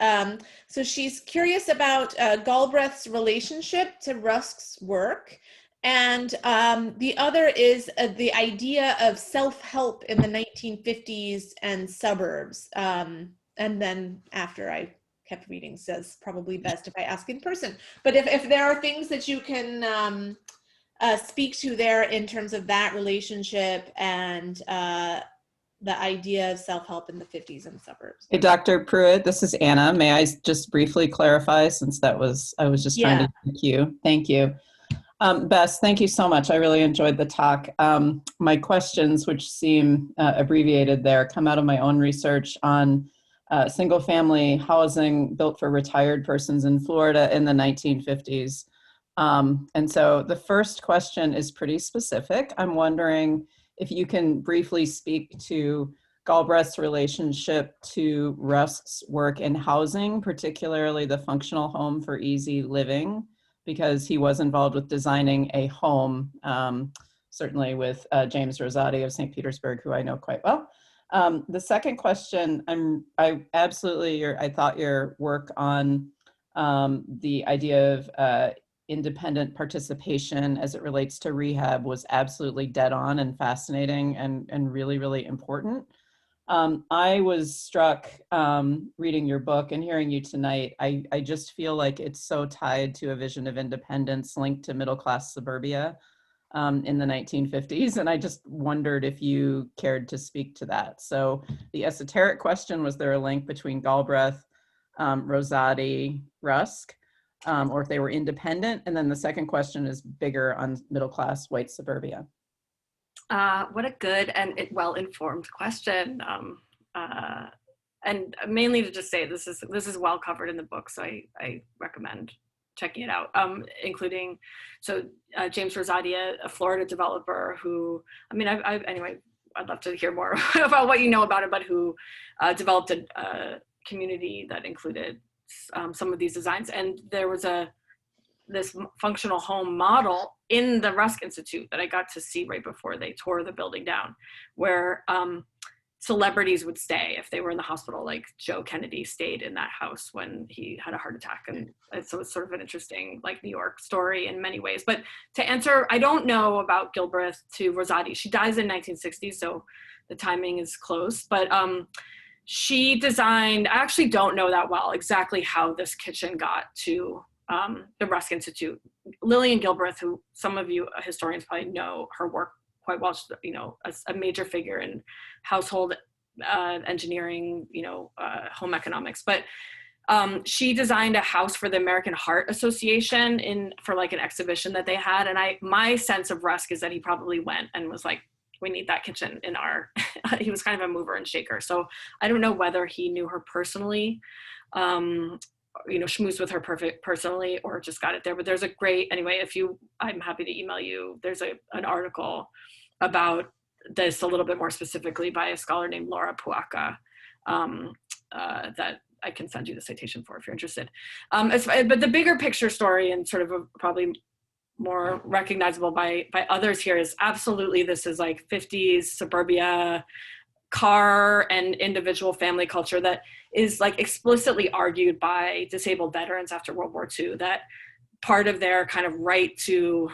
B: so she's curious about Galbraith's relationship to Rusk's work, and the other is the idea of self-help in the 1950s and suburbs. And then after I kept reading, says probably best if I ask in person. But if there are things that you can speak to there in terms of that relationship and the idea of self-help in the 50s and suburbs.
C: Hey, Dr. Pruitt, this is Anna. May I just briefly clarify, since I was just trying to thank you. Thank you. Bess, thank you so much. I really enjoyed the talk. My questions, which seem abbreviated there, come out of my own research on single-family housing built for retired persons in Florida in the 1950s. And so the first question is pretty specific. I'm wondering if you can briefly speak to Galbraith's relationship to Rusk's work in housing, particularly the functional home for easy living, because he was involved with designing a home, certainly with James Rosati of St. Petersburg, who I know quite well. The second question, I thought your work on the idea of independent participation as it relates to rehab was absolutely dead on and fascinating and really, really important. I was struck reading your book and hearing you tonight. I just feel like it's so tied to a vision of independence linked to middle-class suburbia in the 1950s. And I just wondered if you cared to speak to that. So the esoteric question, was there a link between Galbraith, Rosati, Rusk, or if they were independent? And then the second question is bigger on middle-class white suburbia.
A: What a good and well-informed question. And mainly to just say this is well covered in the book, so I recommend checking it out, including James Rosati, a Florida developer who, I mean, anyway, I'd love to hear more about what you know about it, but who developed a community that included some of these designs. And there was this functional home model in the Rusk Institute that I got to see right before they tore the building down, where celebrities would stay if they were in the hospital. Like Joe Kennedy stayed in that house when he had a heart attack. And so it's sort of an interesting like New York story in many ways. But to answer, I don't know about Gilbreth to Rosati. She dies in 1960, so the timing is close. But she designed, I actually don't know that well exactly how this kitchen got to the Rusk Institute. Lillian Gilbreth, who some of you historians probably know her work quite well, you know, a major figure in household engineering, you know, home economics. But she designed a house for the American Heart Association for like an exhibition that they had. And my sense of Rusk is that he probably went and was like, we need that kitchen in our, he was kind of a mover and shaker. So I don't know whether he knew her personally, you know, schmoozed with her personally, or just got it there. But there's a great, anyway, I'm happy to email you. There's an article about this a little bit more specifically by a scholar named Laura Puaka that I can send you the citation for if you're interested. But the bigger picture story, and sort of probably more recognizable by others here, is absolutely this is like 50s suburbia car and individual family culture that is like explicitly argued by disabled veterans after World War II, that part of their kind of right to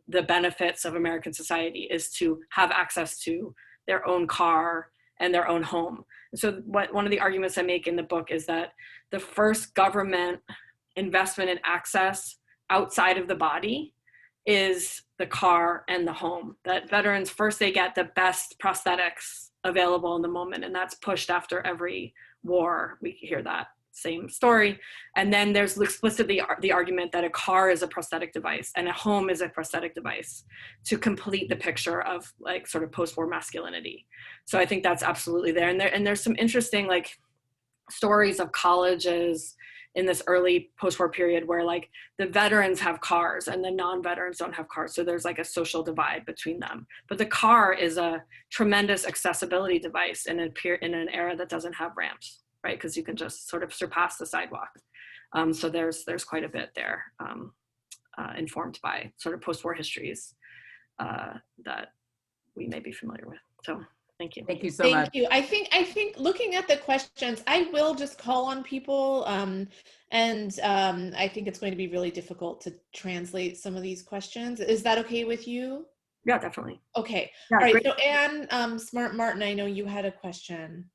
A: the benefits of American society is to have access to their own car and their own home. So one of the arguments I make in the book is that the first government investment in access outside of the body is the car and the home. That veterans, first they get the best prosthetics available in the moment, and that's pushed after every war. We hear that same story. And then there's explicitly the argument that a car is a prosthetic device and a home is a prosthetic device to complete the picture of like sort of post-war masculinity. So I think that's absolutely there. And there's some interesting like stories of colleges in this early post-war period where like the veterans have cars and the non-veterans don't have cars. So there's like a social divide between them. But the car is a tremendous accessibility device in an era that doesn't have ramps, right? Because you can just sort of surpass the sidewalk. So there's quite a bit there informed by sort of post-war histories that we may be familiar with. So thank you.
C: Thank you so much.
B: Thank you. I think looking at the questions, I will just call on people, and I think it's going to be really difficult to translate some of these questions. Is that okay with you?
A: Yeah, definitely.
B: Okay.
A: Yeah,
B: all right.
A: great.
B: So Anne Smart Martin, I know you had a question.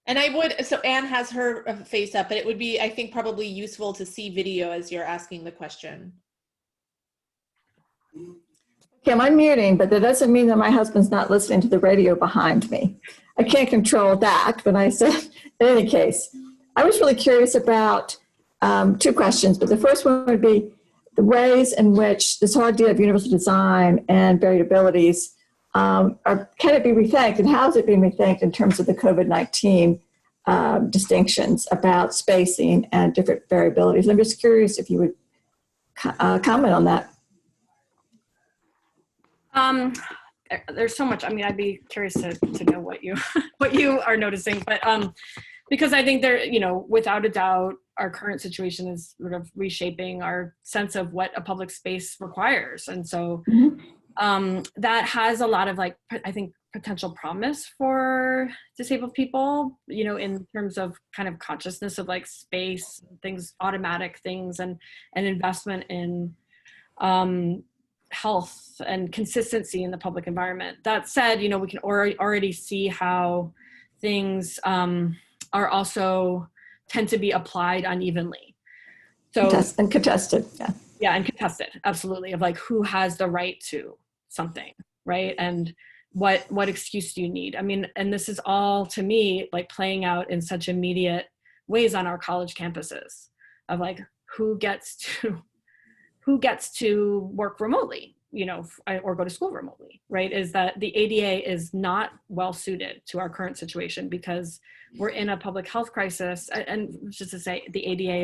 B: And so Anne has her face up, but it would be, I think, probably useful to see video as you're asking the question.
D: Okay, I'm unmuting, but that doesn't mean that my husband's not listening to the radio behind me. I can't control that, but I said, in any case, I was really curious about two questions, but the first one would be the ways in which this whole idea of universal design and varied abilities can it be rethinked, and how is it being rethinked in terms of the COVID-19 distinctions about spacing and different variabilities? I'm just curious if you would comment on that.
A: There's so much. I mean, I'd be curious to know what you are noticing, but because I think there, you know, without a doubt, our current situation is sort of reshaping our sense of what a public space requires, and so that has a lot of like, I think, potential promise for disabled people, you know, in terms of kind of consciousness of like space, things, automatic things, and investment in health and consistency in the public environment. That said, you know, we can already see how things are also tend to be applied unevenly. So
D: and contested, yeah.
A: Yeah, and contested, absolutely, of like who has the right to something, right? And what excuse do you need? I mean, and this is all, to me, like playing out in such immediate ways on our college campuses of like who gets to work remotely, or go to school remotely, right? Is that the ADA is not well suited to our current situation because we're in a public health crisis. And just to say, the ADA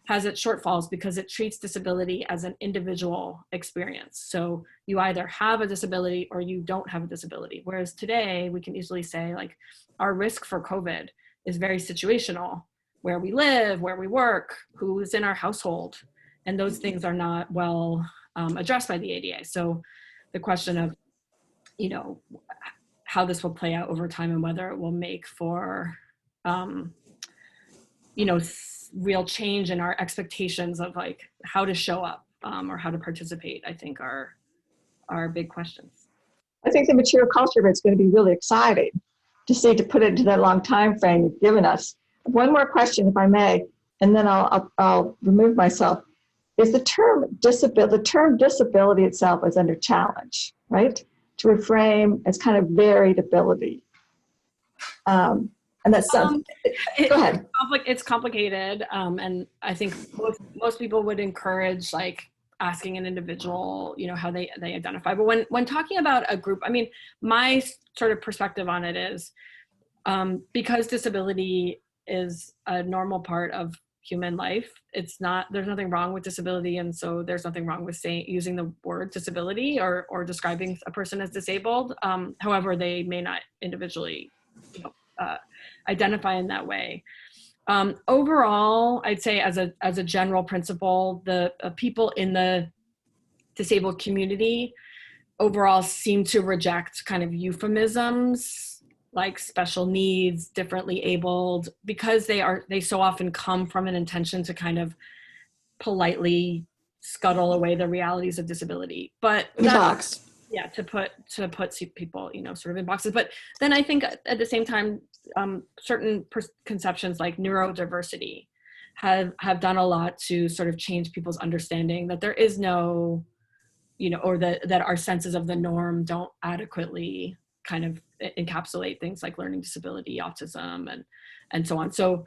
A: has its shortfalls because it treats disability as an individual experience. So you either have a disability or you don't have a disability. Whereas today we can easily say, like, our risk for COVID is very situational, where we live, where we work, who is in our household. And those things are not well addressed by the ADA. So the question of, how this will play out over time and whether it will make for, real change in our expectations of like how to show up or how to participate, I think are big questions.
D: I think the material culture of it's going to be really exciting to put it into that long time frame you've given us. One more question, if I may, and then I'll remove myself. Is the term disability itself is under challenge, right? To reframe as kind of varied ability. And that's something, go ahead.
A: It's complicated. And I think most people would encourage like asking an individual, how they identify. But when talking about a group, I mean, my sort of perspective on it is because disability is a normal part of human life, there's nothing wrong with disability, and so there's nothing wrong with using the word disability or describing a person as disabled. However, they may not individually identify in that way. Overall, I'd say as a general principle, the people in the disabled community overall seem to reject kind of euphemisms like special needs, differently abled, because they so often come from an intention to kind of politely scuttle away the realities of disability. But
D: box.
A: Yeah, to put people, sort of in boxes. But then I think at the same time, certain conceptions like neurodiversity have done a lot to sort of change people's understanding that there is no, or that our senses of the norm don't adequately kind of encapsulate things like learning disability, autism, and so on. So,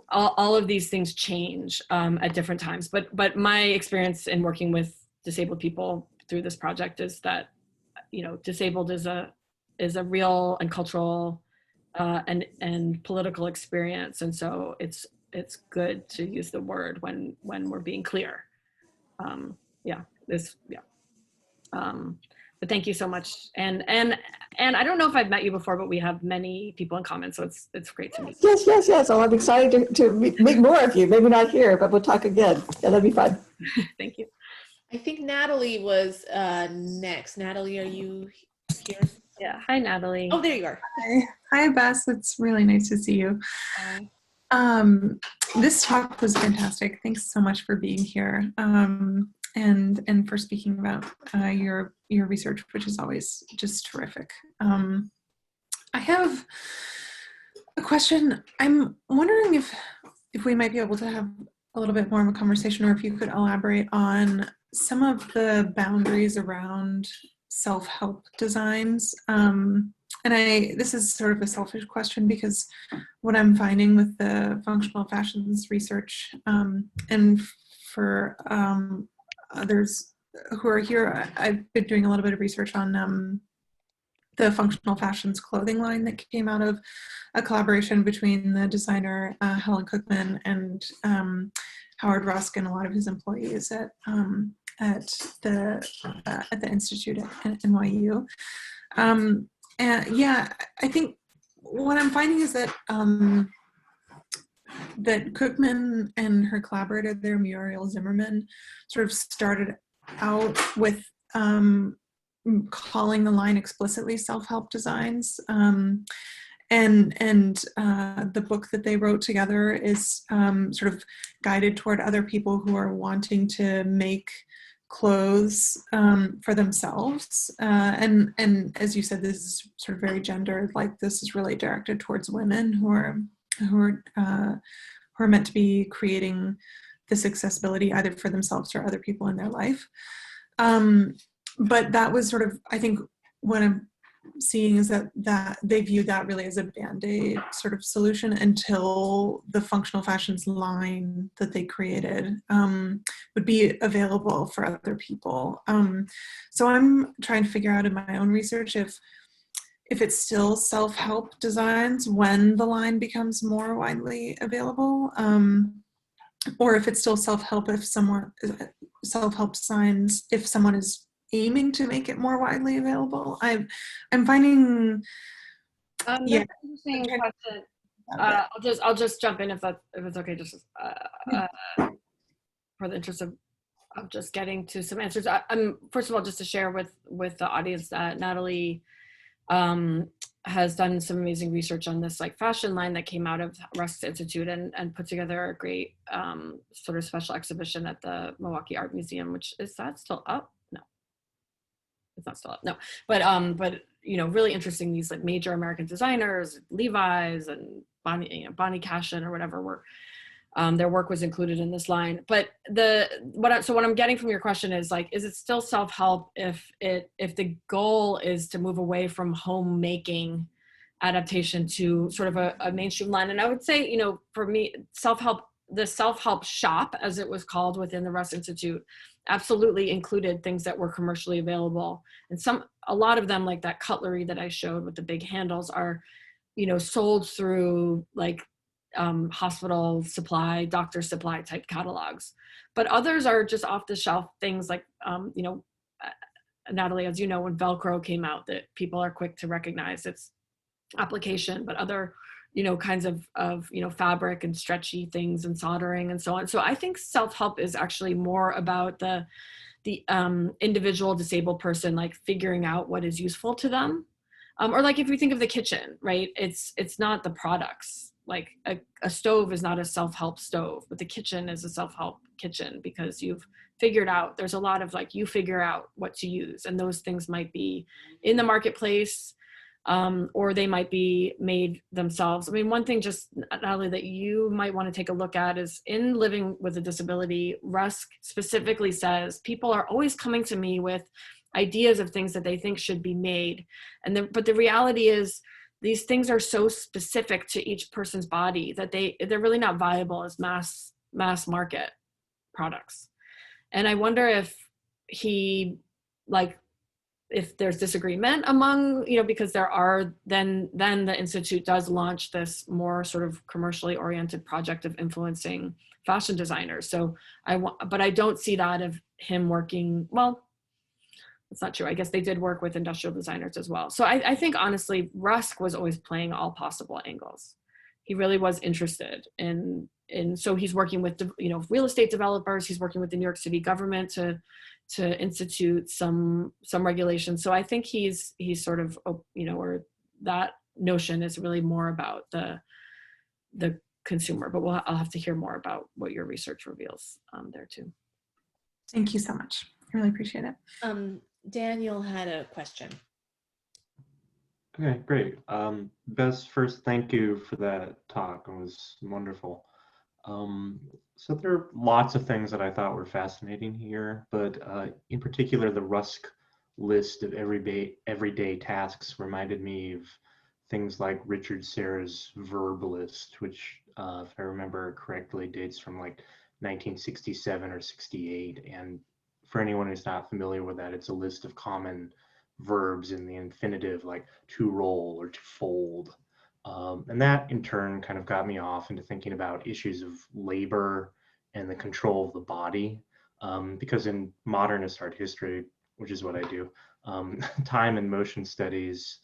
A: all of these things change at different times. But my experience in working with disabled people through this project is that, disabled is a real and cultural and political experience, and so it's good to use the word when we're being clear. But thank you so much. And I don't know if I've met you before, but we have many people in common, so it's great to meet you.
D: Yes. Well, I'm excited to meet more of you. Maybe not here, but we'll talk again. Yeah, that'd be fun.
A: Thank you.
B: I think Natalie was next. Natalie, are you here?
A: Yeah. Hi, Natalie.
B: Oh, there you are.
E: Hi, Bess. It's really nice to see you.
A: Hi.
E: This talk was fantastic. Thanks so much for being here. And for speaking about your research, which is always just terrific. I have a question. I'm wondering if we might be able to have a little bit more of a conversation, or if you could elaborate on some of the boundaries around self-help designs. This is sort of a selfish question, because what I'm finding with the functional fashions research, and for others who are here, I've been doing a little bit of research on the functional fashions clothing line that came out of a collaboration between the designer Helen Cookman and Howard Rusk and a lot of his employees at the institute at NYU. And yeah, I think what I'm finding is that that Cookman and her collaborator there, Muriel Zimmerman, sort of started out with calling the line explicitly self-help designs. And the book that they wrote together is sort of guided toward other people who are wanting to make clothes for themselves. And as you said, this is sort of very gendered, like this is really directed towards women who are meant to be creating this accessibility either for themselves or other people in their life. But that was sort of, I think, seeing is that they view that really as a band-aid sort of solution until the functional fashions line that they created would be available for other people. So I'm trying to figure out in my own research if it's still self-help designs when the line becomes more widely available, or if it's still self-help if self-help designs if someone is aiming to make it more widely available. I'm finding
A: That's an interesting question. I'll just jump in if it's okay, just for the interest of just getting to some answers. I'm first of all, just to share with the audience that Natalie has done some amazing research on this like fashion line that came out of Rusk's Institute and put together a great sort of special exhibition at the Milwaukee Art Museum, which is that still up? No, it's not still up. No, but you know, really interesting. These like major American designers, Levi's and Bonnie Cashin or whatever were. Their work was included in this line, but what I'm getting from your question is like, is it still self-help if the goal is to move away from homemaking adaptation to sort of a mainstream line? And I would say, you know, for me, the self-help shop, as it was called within the Rusk Institute, absolutely included things that were commercially available, and a lot of them, like that cutlery that I showed with the big handles, are, you know, sold through like hospital supply, doctor supply type catalogs. But others are just off the shelf things like, you know, Natalie, as you know, when Velcro came out, that people are quick to recognize its application, but other, you know, kinds of you know, fabric and stretchy things and soldering and so on. So I think self-help is actually more about the individual disabled person, like figuring out what is useful to them. Or like if you think of the kitchen, right? It's not the products. Like a stove is not a self-help stove, but the kitchen is a self-help kitchen because you've figured out, there's a lot of like, you figure out what to use, and those things might be in the marketplace, or they might be made themselves. I mean, one thing just, Natalie, that you might want to take a look at is in Living with a Disability, Rusk specifically says, people are always coming to me with ideas of things that they think should be made. But the reality is, these things are so specific to each person's body that they're really not viable as mass market products. And I wonder if if there's disagreement among, you know, because there are, then the Institute does launch this more sort of commercially oriented project of influencing fashion designers. So but I don't see that of him working, well, it's not true. I guess they did work with industrial designers as well. So I think honestly, Rusk was always playing all possible angles. He really was interested in so he's working with, you know, real estate developers. He's working with the New York City government to institute some regulations. So I think he's sort of, you know, or that notion is really more about the consumer. But I'll have to hear more about what your research reveals there too.
E: Thank you so much. I really appreciate it.
B: Daniel had a question.
F: Okay, great. Bess, first, thank you for that talk. It was wonderful. So there are lots of things that I thought were fascinating here, but in particular, the Rusk list of everyday tasks reminded me of things like Richard Serra's verb list, which, if I remember correctly, dates from like 1967 or 68. And for anyone who's not familiar with that, it's a list of common verbs in the infinitive, like to roll or to fold. And that in turn kind of got me off into thinking about issues of labor and the control of the body. Because in modernist art history, which is what I do, time and motion studies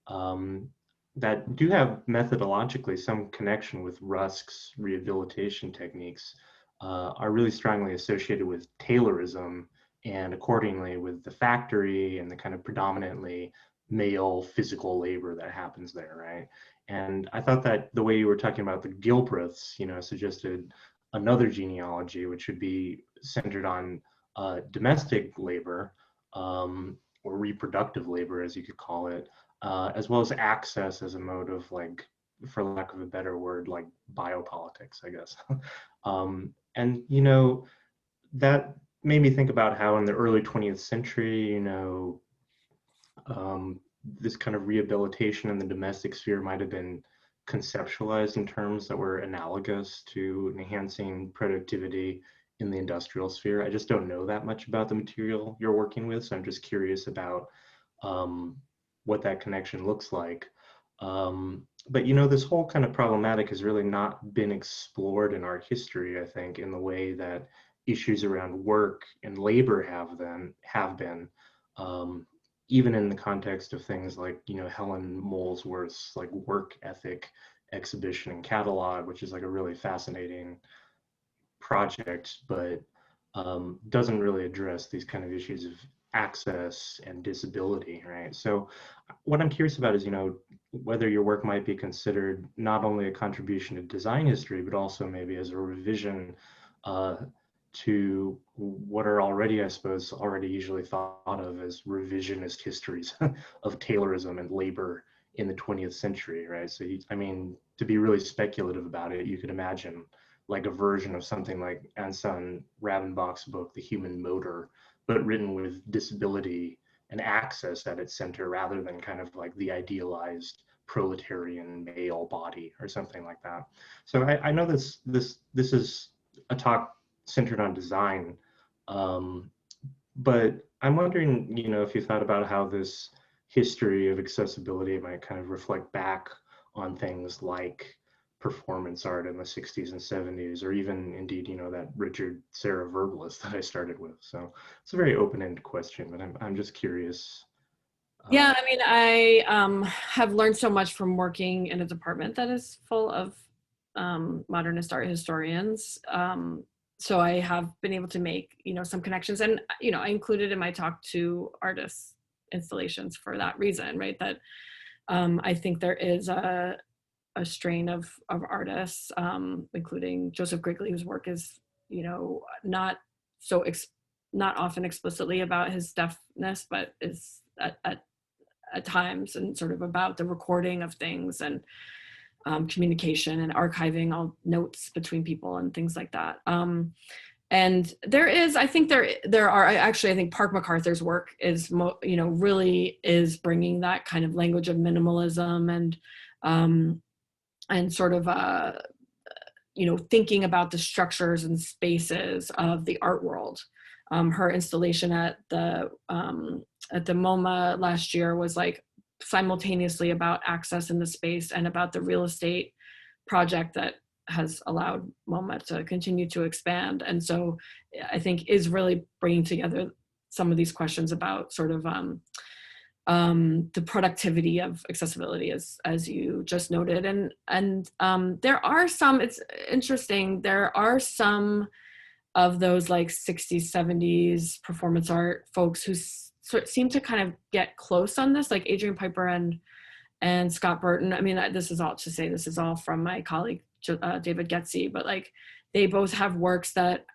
F: that do have methodologically some connection with Rusk's rehabilitation techniques are really strongly associated with Taylorism, and accordingly with the factory and the kind of predominantly male physical labor that happens there, right? And I thought that the way you were talking about the Gilbreths, you know, suggested another genealogy, which would be centered on domestic labor, or reproductive labor, as you could call it, as well as access as a mode of, like, for lack of a better word, like biopolitics, I guess. And, you know, that made me think about how in the early 20th century, you know, this kind of rehabilitation in the domestic sphere might have been conceptualized in terms that were analogous to enhancing productivity in the industrial sphere. I just don't know that much about the material you're working with, so I'm just curious about what that connection looks like. But you know, this whole kind of problematic has really not been explored in art history, I think, in the way that issues around work and labor have been. Even in the context of things like, you know, Helen Molesworth's like work ethic exhibition and catalog, which is like a really fascinating project, but doesn't really address these kind of issues of access and disability, right? So what I'm curious about is, you know, whether your work might be considered not only a contribution to design history, but also maybe as a revision to what are already, I suppose, already usually thought of as revisionist histories of Taylorism and labor in the 20th century, right? So, I mean, to be really speculative about it, you could imagine like a version of something like Anson Rabenbach's book, The Human Motor, but written with disability and access at its center rather than kind of like the idealized proletarian male body or something like that. So I know this is a talk centered on design, but I'm wondering, you know, if you thought about how this history of accessibility might kind of reflect back on things like performance art in the 60s and 70s, or even indeed, you know, that Richard Serra verbalist that I started with. So it's a very open-ended question, but I'm just curious.
A: Yeah, I mean, I have learned so much from working in a department that is full of modernist art historians. So I have been able to make, you know, some connections, and, you know, I included in my talk 2 artists' installations for that reason, right? That I think there is a strain of artists, including Joseph Grigley, whose work is, you know, not often explicitly about his deafness, but is at times and sort of about the recording of things and communication and archiving all notes between people and things like that. And there is, I think there are, I think Park MacArthur's work is, you know, really is bringing that kind of language of minimalism and sort of, you know, thinking about the structures and spaces of the art world. Her installation at the MoMA last year was like simultaneously about access in the space and about the real estate project that has allowed MoMA to continue to expand. And so I think is really bringing together some of these questions about sort of the productivity of accessibility, as you just noted. And there are some, it's interesting, there are some of those like 60s, 70s performance art folks who seem to kind of get close on this, like Adrian Piper and Scott Burton. I mean, this is all from my colleague, David Getze, but like they both have works that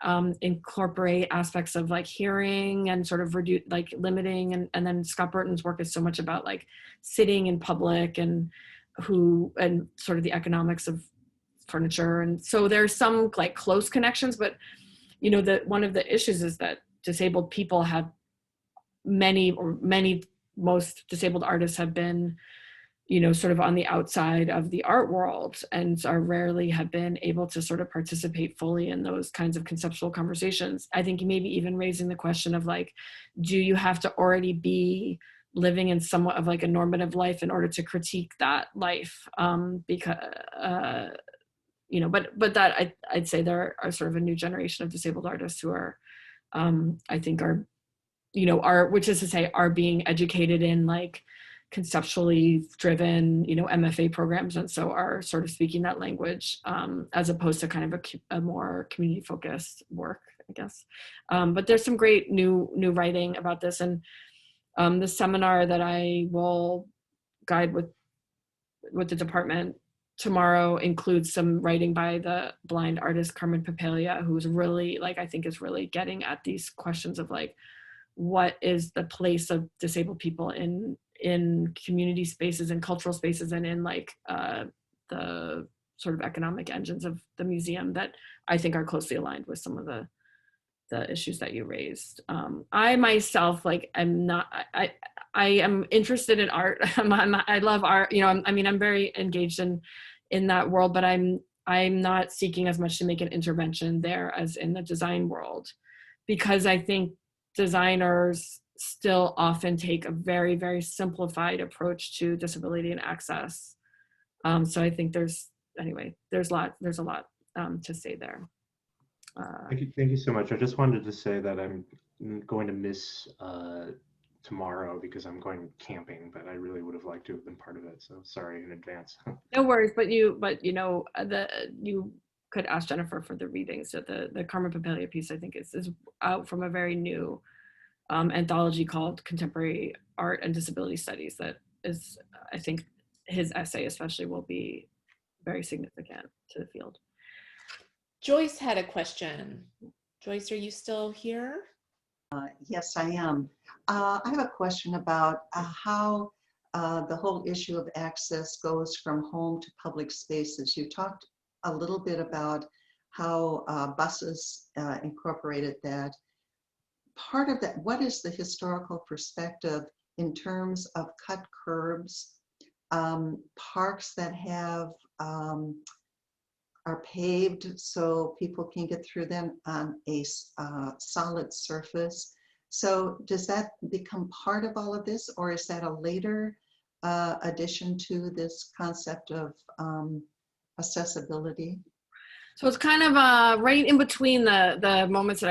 A: incorporate aspects of like hearing and sort of like limiting. And then Scott Burton's work is so much about like sitting in public and sort of the economics of furniture. And so there's some like close connections, but you know, that one of the issues is that disabled people have most disabled artists have been, you know, sort of on the outside of the art world and are rarely have been able to sort of participate fully in those kinds of conceptual conversations. I think maybe even raising the question of like, do you have to already be living in somewhat of like a normative life in order to critique that life? Because, you know, but that I'd say there are sort of a new generation of disabled artists who are, I think are, you know, which is to say are being educated in like conceptually driven, you know, MFA programs, and so are sort of speaking that language as opposed to kind of a more community focused work, I guess. But there's some great new writing about this, and the seminar that I will guide with the department tomorrow includes some writing by the blind artist Carmen Papalia, who's really like, I think is really getting at these questions of like, what is the place of disabled people in community spaces and cultural spaces and in like the sort of economic engines of the museum that I think are closely aligned with some of the the issues that you raised. I myself, like, I am interested in art. I love art, you know, I'm very engaged in that world, but I'm not seeking as much to make an intervention there as in the design world, because I think designers still often take a very, very simplified approach to disability and access. So I think there's a lot to say there.
F: Thank you so much. I just wanted to say that I'm going to miss tomorrow because I'm going camping, but I really would have liked to have been part of it. So sorry in advance.
A: No worries, but you know, you could ask Jennifer for the readings. So the Carmen Papalia piece, I think, is out from a very new anthology called Contemporary Art and Disability Studies. That is, I think, his essay especially will be very significant to the field.
B: Joyce had a question. Joyce, are you still here?
G: Yes, I am. I have a question about how the whole issue of access goes from home to public spaces. You talked a little bit about how buses incorporated that. Part of that, what is the historical perspective in terms of cut curbs, parks that have are paved so people can get through them on a solid surface? So does that become part of all of this, or is that a later addition to this concept of accessibility?
A: So it's kind of right in between the moments that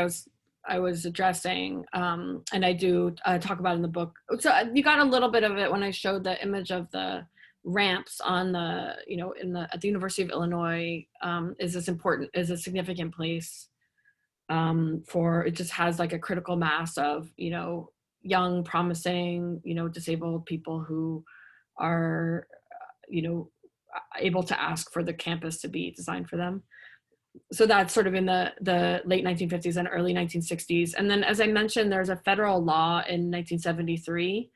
A: I was addressing, and I do talk about in the book. So you got a little bit of it when I showed the image of the ramps on the, you know, at the University of Illinois, is a significant place for, it just has like a critical mass of, you know, young, promising, you know, disabled people who are, you know, able to ask for the campus to be designed for them. So that's sort of in the late 1950s and early 1960s. And then, as I mentioned, there's a federal law in 1973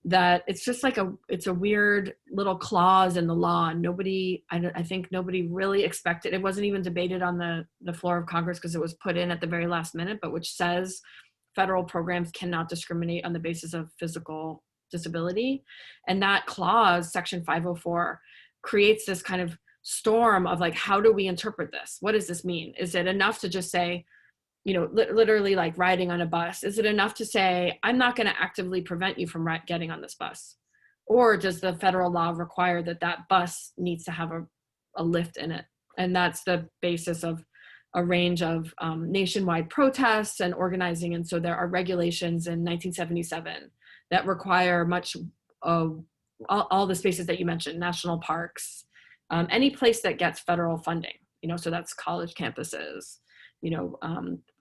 A: that it's just like it's a weird little clause in the law. I think nobody really expected, it wasn't even debated on the floor of Congress because it was put in at the very last minute, but which says federal programs cannot discriminate on the basis of physical disability. And that clause, section 504, creates this kind of storm of like, how do we interpret this? What does this mean? Is it enough to just say, you know, literally like riding on a bus? Is it enough to say, I'm not going to actively prevent you from getting on this bus? Or does the federal law require that that bus needs to have a lift in it? And that's the basis of a range of nationwide protests and organizing. And so there are regulations in 1977 that require much of all the spaces that you mentioned, national parks, any place that gets federal funding, you know, so that's college campuses, you know,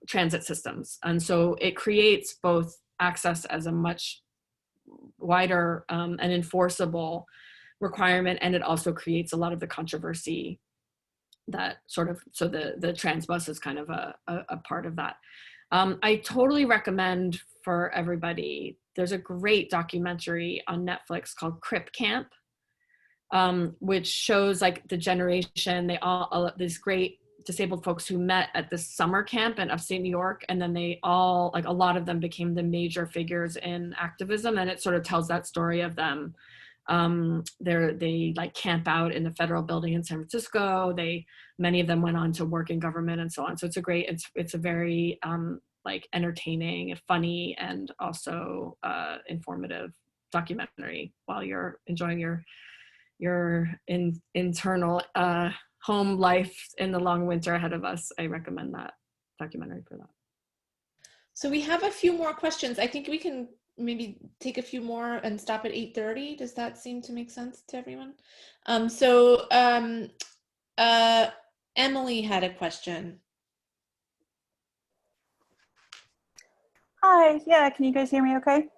A: transit systems. And so it creates both access as a much wider and enforceable requirement, and it also creates a lot of the controversy that sort of, so the trans bus is kind of a part of that. I totally recommend for everybody, there's a great documentary on Netflix called Crip Camp, which shows like the generation, they all these great disabled folks who met at this summer camp in upstate New York, and then they all, like a lot of them became the major figures in activism, and it sort of tells that story of them. They like camp out in the federal building in San Francisco. Many of them went on to work in government and so on. So it's a very like entertaining, funny, and also informative documentary while you're enjoying your internal home life in the long winter ahead of us. I recommend that documentary for that.
B: So we have a few more questions. I think we can maybe take a few more and stop at 8:30. Does that seem to make sense to everyone? Emily had a question.
H: Hi, yeah, can you guys hear me okay?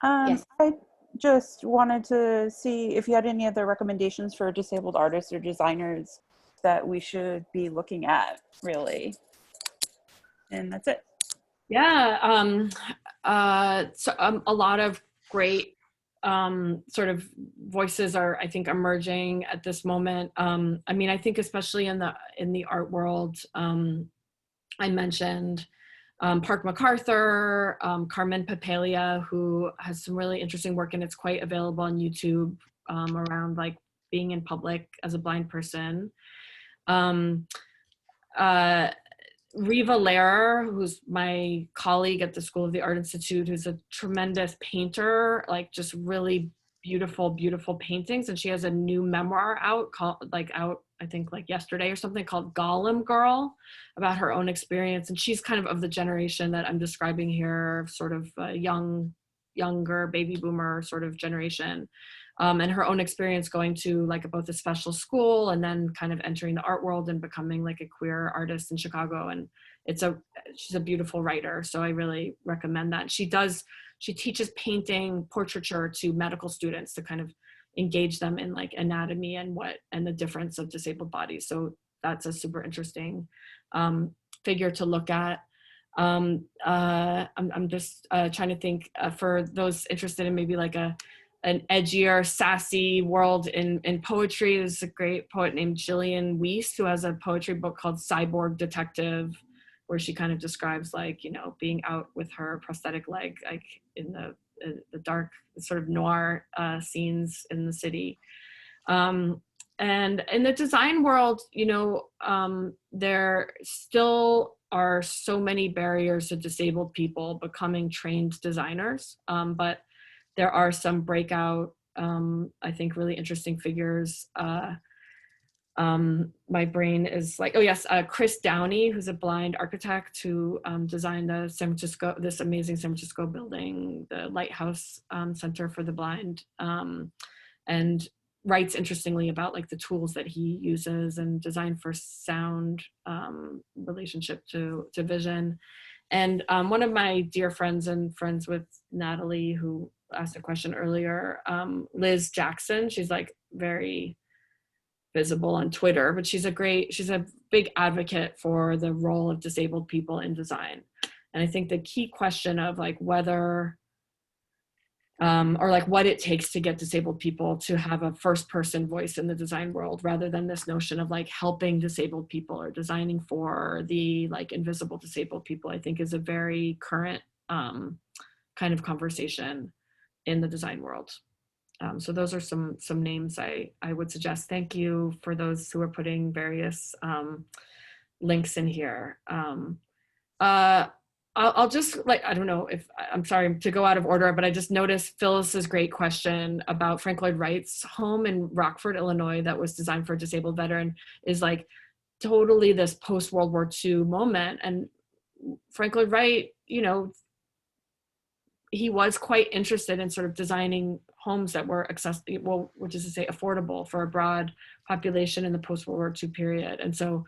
B: Yes.
H: I just wanted to see if you had any other recommendations for disabled artists or designers that we should be looking at, really. And that's it.
A: Yeah, a lot of great sort of voices are, I think, emerging at this moment. I mean, I think especially in the art world, I mentioned Park MacArthur, Carmen Papalia, who has some really interesting work, and it's quite available on YouTube around like being in public as a blind person. Riva Lehrer, who's my colleague at the School of the Art Institute, who's a tremendous painter, like just really beautiful, beautiful paintings. And she has a new memoir out called I think like yesterday or something, called Golem Girl, about her own experience. And she's kind of the generation that I'm describing here, sort of a younger baby boomer sort of generation. And her own experience going to like both a special school and then kind of entering the art world and becoming like a queer artist in Chicago. And she's a beautiful writer. So I really recommend that. She teaches painting, portraiture to medical students to kind of engage them in like anatomy and the difference of disabled bodies. So that's a super interesting figure to look at. I'm just trying to think for those interested in maybe like an edgier, sassy world in poetry. There's a great poet named Gillian Weiss who has a poetry book called Cyborg Detective, where she kind of describes like, being out with her prosthetic leg, like in the dark sort of noir scenes in the city. And in the design world, there still are so many barriers to disabled people becoming trained designers, but there are some breakout, I think, really interesting figures. My brain is like, oh yes, Chris Downey, who's a blind architect who designed this amazing San Francisco building, the Lighthouse Center for the Blind, and writes interestingly about like the tools that he uses and design for sound relationship to vision. And one of my dear friends and friends with Natalie, who asked a question earlier, Liz Jackson, she's like very visible on Twitter, but she's a big advocate for the role of disabled people in design. And I think the key question of like whether, or like what it takes to get disabled people to have a first person voice in the design world, rather than this notion of like helping disabled people or designing for the like invisible disabled people, I think is a very current kind of conversation in the design world. So those are some names I would suggest. Thank you for those who are putting various links in here. I'll just like, I don't know if, I'm sorry to go out of order, but I just noticed Phyllis's great question about Frank Lloyd Wright's home in Rockford, Illinois, that was designed for a disabled veteran, is like totally this post-World War II moment. And Frank Lloyd Wright, he was quite interested in sort of designing homes that were accessible, which is to say affordable for a broad population in the post-World War II period. And so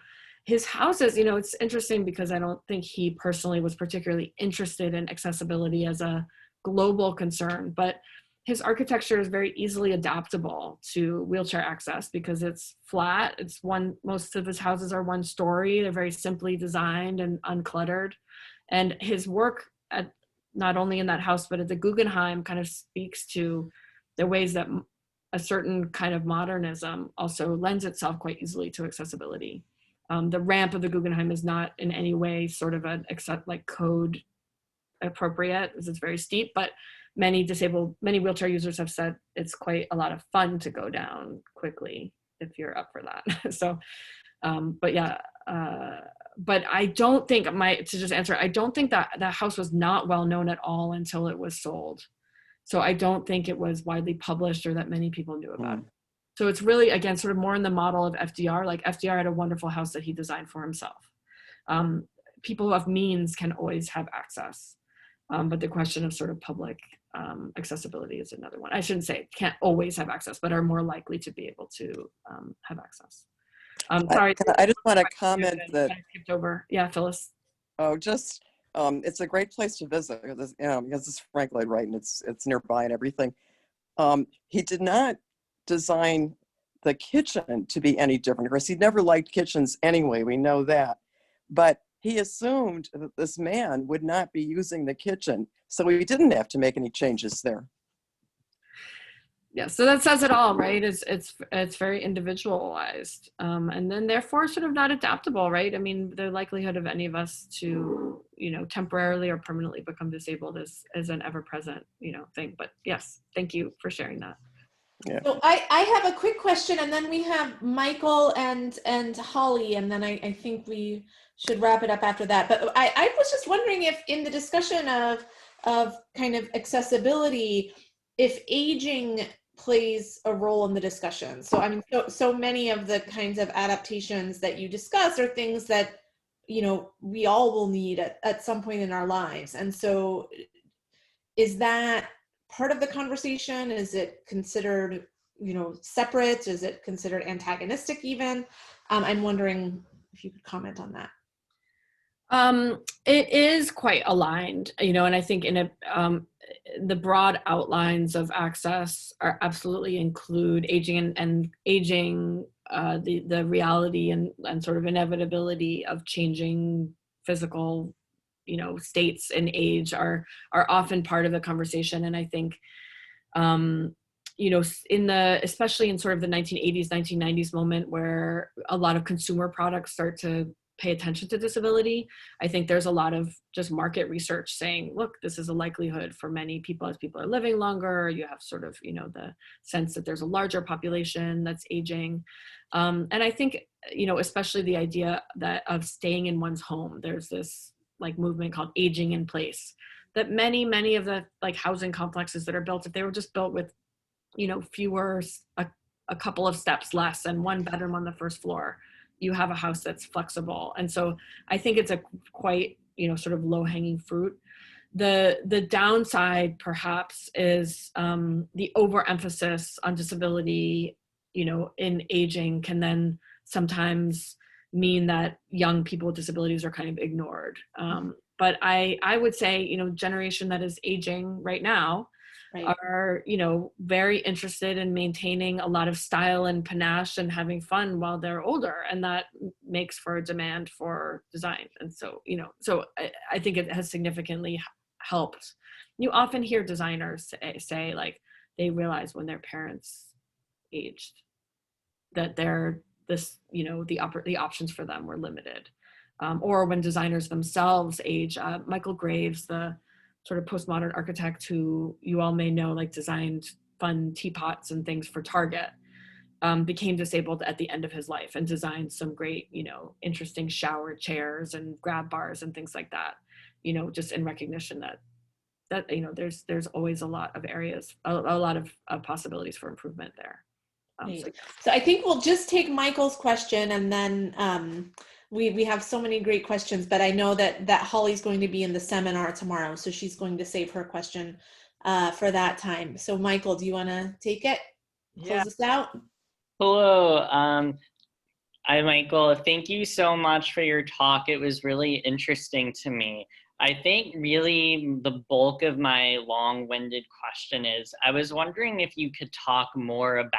A: his houses, it's interesting because I don't think he personally was particularly interested in accessibility as a global concern, but his architecture is very easily adaptable to wheelchair access because it's flat. Most of his houses are one story. They're very simply designed and uncluttered. And his work not only in that house, but at the Guggenheim kind of speaks to the ways that a certain kind of modernism also lends itself quite easily to accessibility. The ramp of the Guggenheim is not in any way sort of like code appropriate, as it's very steep, but many wheelchair users have said it's quite a lot of fun to go down quickly if you're up for that. So, but yeah, but I don't think I don't think that that house was not well known at all until it was sold. So I don't think it was widely published or that many people knew about it. So it's really, again, sort of more in the model of FDR. Like FDR had a wonderful house that he designed for himself. People who have means can always have access. But the question of sort of public accessibility is another one. I shouldn't say can't always have access, but are more likely to be able to have access. Sorry.
I: I just want to comment that
A: I skipped over. Yeah, Phyllis.
I: Oh, just it's a great place to visit because it's Frank Lloyd Wright and it's nearby and everything. He did not design the kitchen to be any different. Of course, he never liked kitchens anyway. We know that, but he assumed that this man would not be using the kitchen, so he didn't have to make any changes there.
A: Yeah, so that says it all, right? It's very individualized, and then therefore sort of not adaptable, right? I mean, the likelihood of any of us to, you know, temporarily or permanently become disabled is an ever-present, you know, thing. But yes, thank you for sharing that.
I: Yeah.
B: So I have a quick question, and then we have Michael and Holly, and then I think we should wrap it up after that. But I was just wondering if in the discussion of kind of accessibility, if aging plays a role in the discussion. So I mean, so many of the kinds of adaptations that you discuss are things that, you know, we all will need at some point in our lives. And so is that part of the conversation? Is it considered, you know, separate? Is it considered antagonistic even? I'm wondering if you could comment on that.
A: It is quite aligned, you know, and I think in the broad outlines of access are absolutely include aging and aging, the reality and sort of inevitability of changing physical, you know, states and age are often part of the conversation. And I think, you know, especially in sort of the 1980s, 1990s moment where a lot of consumer products start to pay attention to disability, I think there's a lot of just market research saying, look, this is a likelihood for many people as people are living longer. You have sort of, you know, the sense that there's a larger population that's aging. And I think, you know, especially the idea that of staying in one's home, there's this like movement called aging in place, that many of the like housing complexes that are built, if they were just built with, you know, fewer, a couple of steps less and one bedroom on the first floor, you have a house that's flexible. And so I think it's a quite, you know, sort of low hanging fruit. The downside perhaps is the overemphasis on disability, you know, in aging can then sometimes mean that young people with disabilities are kind of ignored. But I would say, you know, generation that is aging right now, right, are, you know, very interested in maintaining a lot of style and panache and having fun while they're older. And that makes for a demand for design. And so, you know, so I think it has significantly helped. You often hear designers say like, they realize when their parents aged that they're this, you know, the options for them were limited. Or when designers themselves age. Michael Graves, the sort of postmodern architect who you all may know, like designed fun teapots and things for Target, became disabled at the end of his life and designed some great, you know, interesting shower chairs and grab bars and things like that, you know, just in recognition that you know, there's always a lot of areas, a lot of possibilities for improvement there.
B: So I think we'll just take Michael's question, and then we have so many great questions, but I know that Holly's going to be in the seminar tomorrow, so she's going to save her question for that time. So Michael, do you want to take it? Close us out?
J: Hello. Hi, Michael. Thank you so much for your talk. It was really interesting to me. I think really the bulk of my long-winded question is, I was wondering if you could talk more about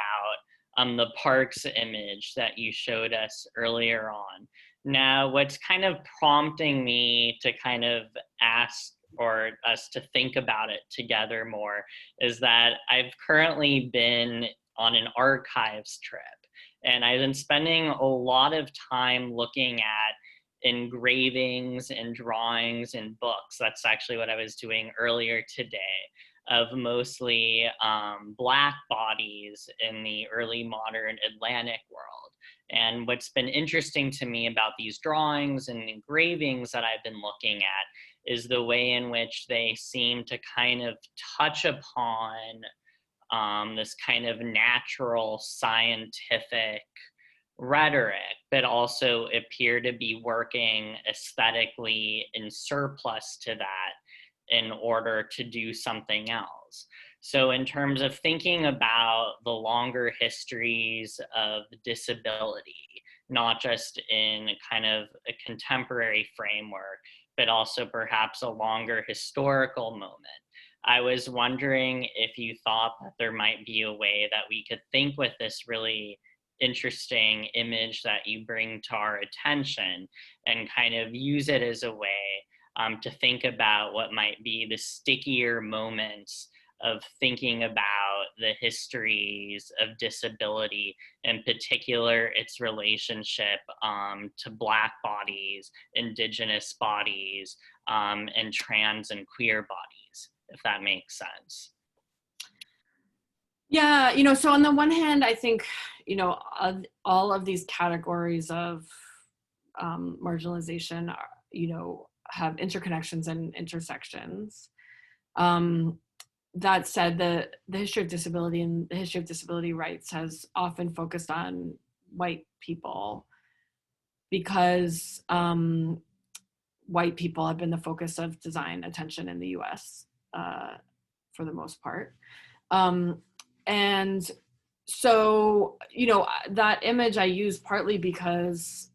J: the parks image that you showed us earlier on. Now, what's kind of prompting me to kind of ask or us to think about it together more is that I've currently been on an archives trip, and I've been spending a lot of time looking at engravings and drawings and books. That's actually what I was doing earlier today, of mostly Black bodies in the early modern Atlantic world. And what's been interesting to me about these drawings and engravings that I've been looking at is the way in which they seem to kind of touch upon this kind of natural scientific rhetoric, but also appear to be working aesthetically in surplus to that in order to do something else. So in terms of thinking about the longer histories of disability, not just in kind of a contemporary framework, but also perhaps a longer historical moment, I was wondering if you thought that there might be a way that we could think with this really interesting image that you bring to our attention and kind of use it as a way to think about what might be the stickier moments of thinking about the histories of disability, in particular its relationship to Black bodies, Indigenous bodies, and trans and queer bodies, if that makes sense.
A: Yeah, so on the one hand, I think, all of these categories of marginalization are, have interconnections and intersections. That said, the history of disability and the history of disability rights has often focused on white people because white people have been the focus of design attention in the US for the most part. And so, that image I use partly because,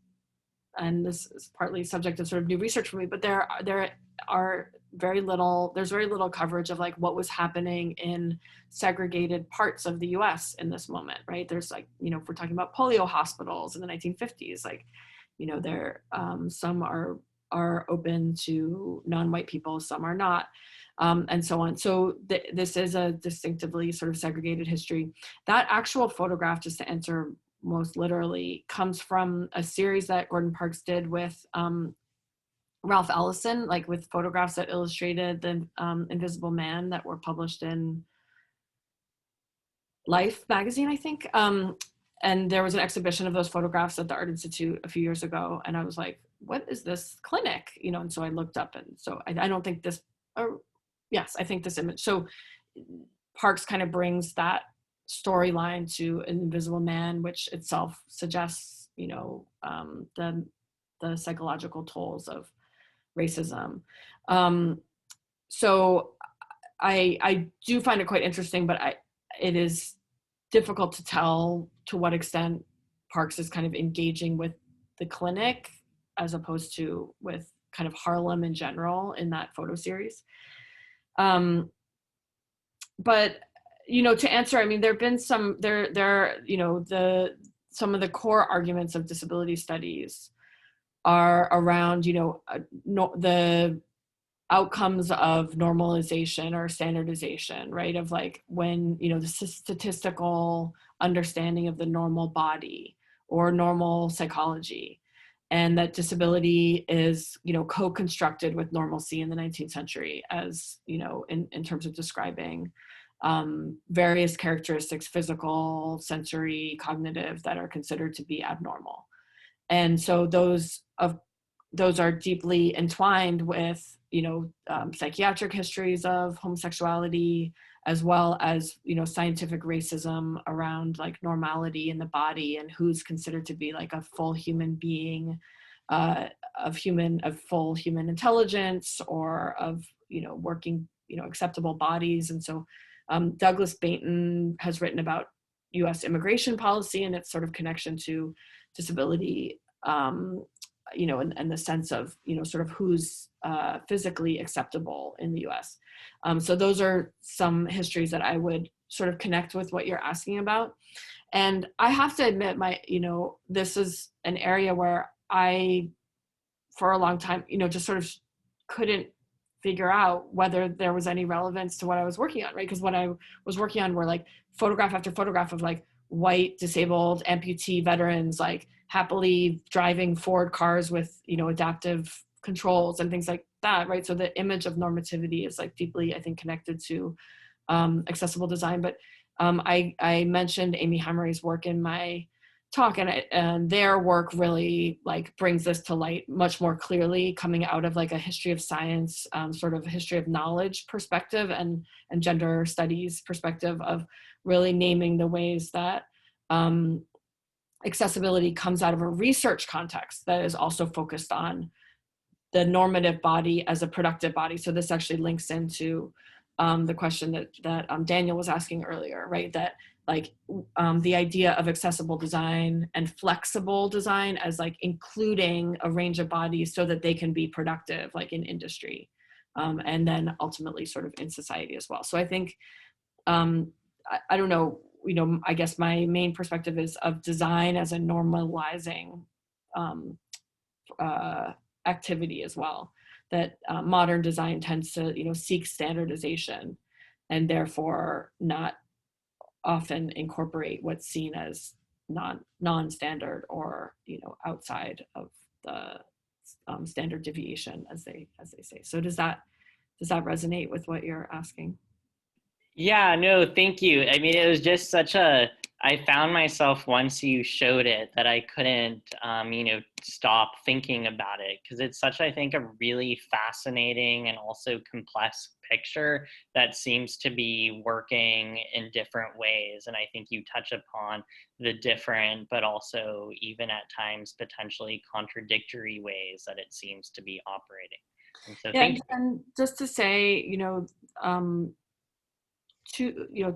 A: and this is partly subject to sort of new research for me, but there's very little coverage of like what was happening in segregated parts of the US in this moment, right? There's like, if we're talking about polio hospitals in the 1950s, like, there, some are open to non-white people, some are not. And so on. So this is a distinctively sort of segregated history. That actual photograph, just to answer most literally, comes from a series that Gordon Parks did with Ralph Ellison, like with photographs that illustrated the Invisible Man that were published in Life magazine, I think. And there was an exhibition of those photographs at the Art Institute a few years ago. And I was like, what is this clinic? And so I looked up, and so I don't think this, yes, I think this image. So Parks kind of brings that storyline to An Invisible Man, which itself suggests, the psychological tolls of racism. So I do find it quite interesting, but it is difficult to tell to what extent Parks is kind of engaging with the clinic as opposed to with kind of Harlem in general in that photo series. But, to answer, I mean, there've been some, some of the core arguments of disability studies are around, the outcomes of normalization or standardization, right? Of like when, the statistical understanding of the normal body or normal psychology, and that disability is, co-constructed with normalcy in the 19th century as, in terms of describing various characteristics, physical, sensory, cognitive, that are considered to be abnormal. And so those are deeply entwined with, psychiatric histories of homosexuality, as well as, scientific racism around like normality in the body and who's considered to be like a full human being, of full human intelligence, or of, working, acceptable bodies. And so Douglas Bainton has written about US immigration policy and its sort of connection to disability, and the sense of, sort of who's physically acceptable in the US. So those are some histories that I would sort of connect with what you're asking about. And I have to admit, this is an area where I, for a long time, just sort of couldn't figure out whether there was any relevance to what I was working on, right? Because what I was working on were like photograph after photograph of like white, disabled, amputee veterans, like happily driving Ford cars with, adaptive controls and things like that, right? So the image of normativity is like deeply, I think, connected to accessible design. But I mentioned Amy Hammeray's work in my talk, and their work really like brings this to light much more clearly, coming out of like a history of science, sort of history of knowledge perspective and gender studies perspective, of really naming the ways that accessibility comes out of a research context that is also focused on the normative body as a productive body. So this actually links into the question that Daniel was asking earlier, right? That like the idea of accessible design and flexible design as like including a range of bodies so that they can be productive, like in industry, and then ultimately sort of in society as well. So I think, I don't know, I guess my main perspective is of design as a normalizing activity as well, that modern design tends to, seek standardization and therefore not often incorporate what's seen as non-standard or, you know, outside of the standard deviation, as they say. So does that resonate with what you're asking?
J: Yeah, no, thank you. I mean, it was just I found myself once you showed it that I couldn't, you know, stop thinking about it, because it's such, I think, a really fascinating and also complex picture that seems to be working in different ways. And I think you touch upon the different, but also even at times potentially contradictory ways that it seems to be operating. And so thank you.
A: And just to say, you know,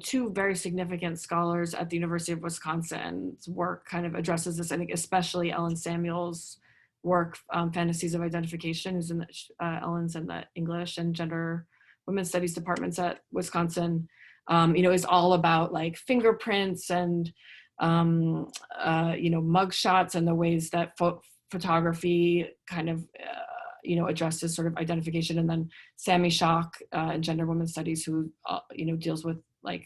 A: two very significant scholars at the University of Wisconsin's work kind of addresses this. I think especially Ellen Samuel's work, Fantasies of Identification, who's in Ellen's in the English and Gender Women's Studies departments at Wisconsin, you know, is all about like fingerprints and you know, mug shots and the ways that photography kind of you know, addresses sort of identification. And then Sami Schock in Gender Women's Studies, who you know, deals with like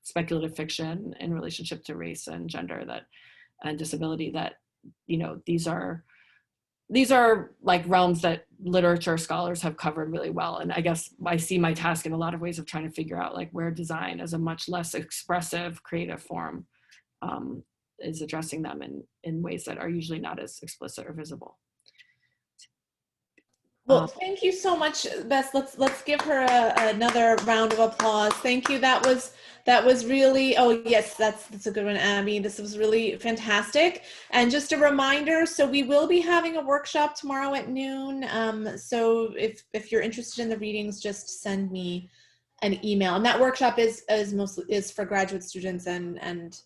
A: speculative fiction in relationship to race and gender and disability, that, you know, these are like realms that literature scholars have covered really well. And I guess I see my task in a lot of ways of trying to figure out like where design as a much less expressive creative form is addressing them in ways that are usually not as explicit or visible.
B: Well, thank you so much, Bess. Let's give her another round of applause. Thank you. That was really, oh yes, that's a good one, Abby. This was really fantastic. And just a reminder, so we will be having a workshop tomorrow at noon. So if you're interested in the readings, just send me an email. And that workshop is for graduate students and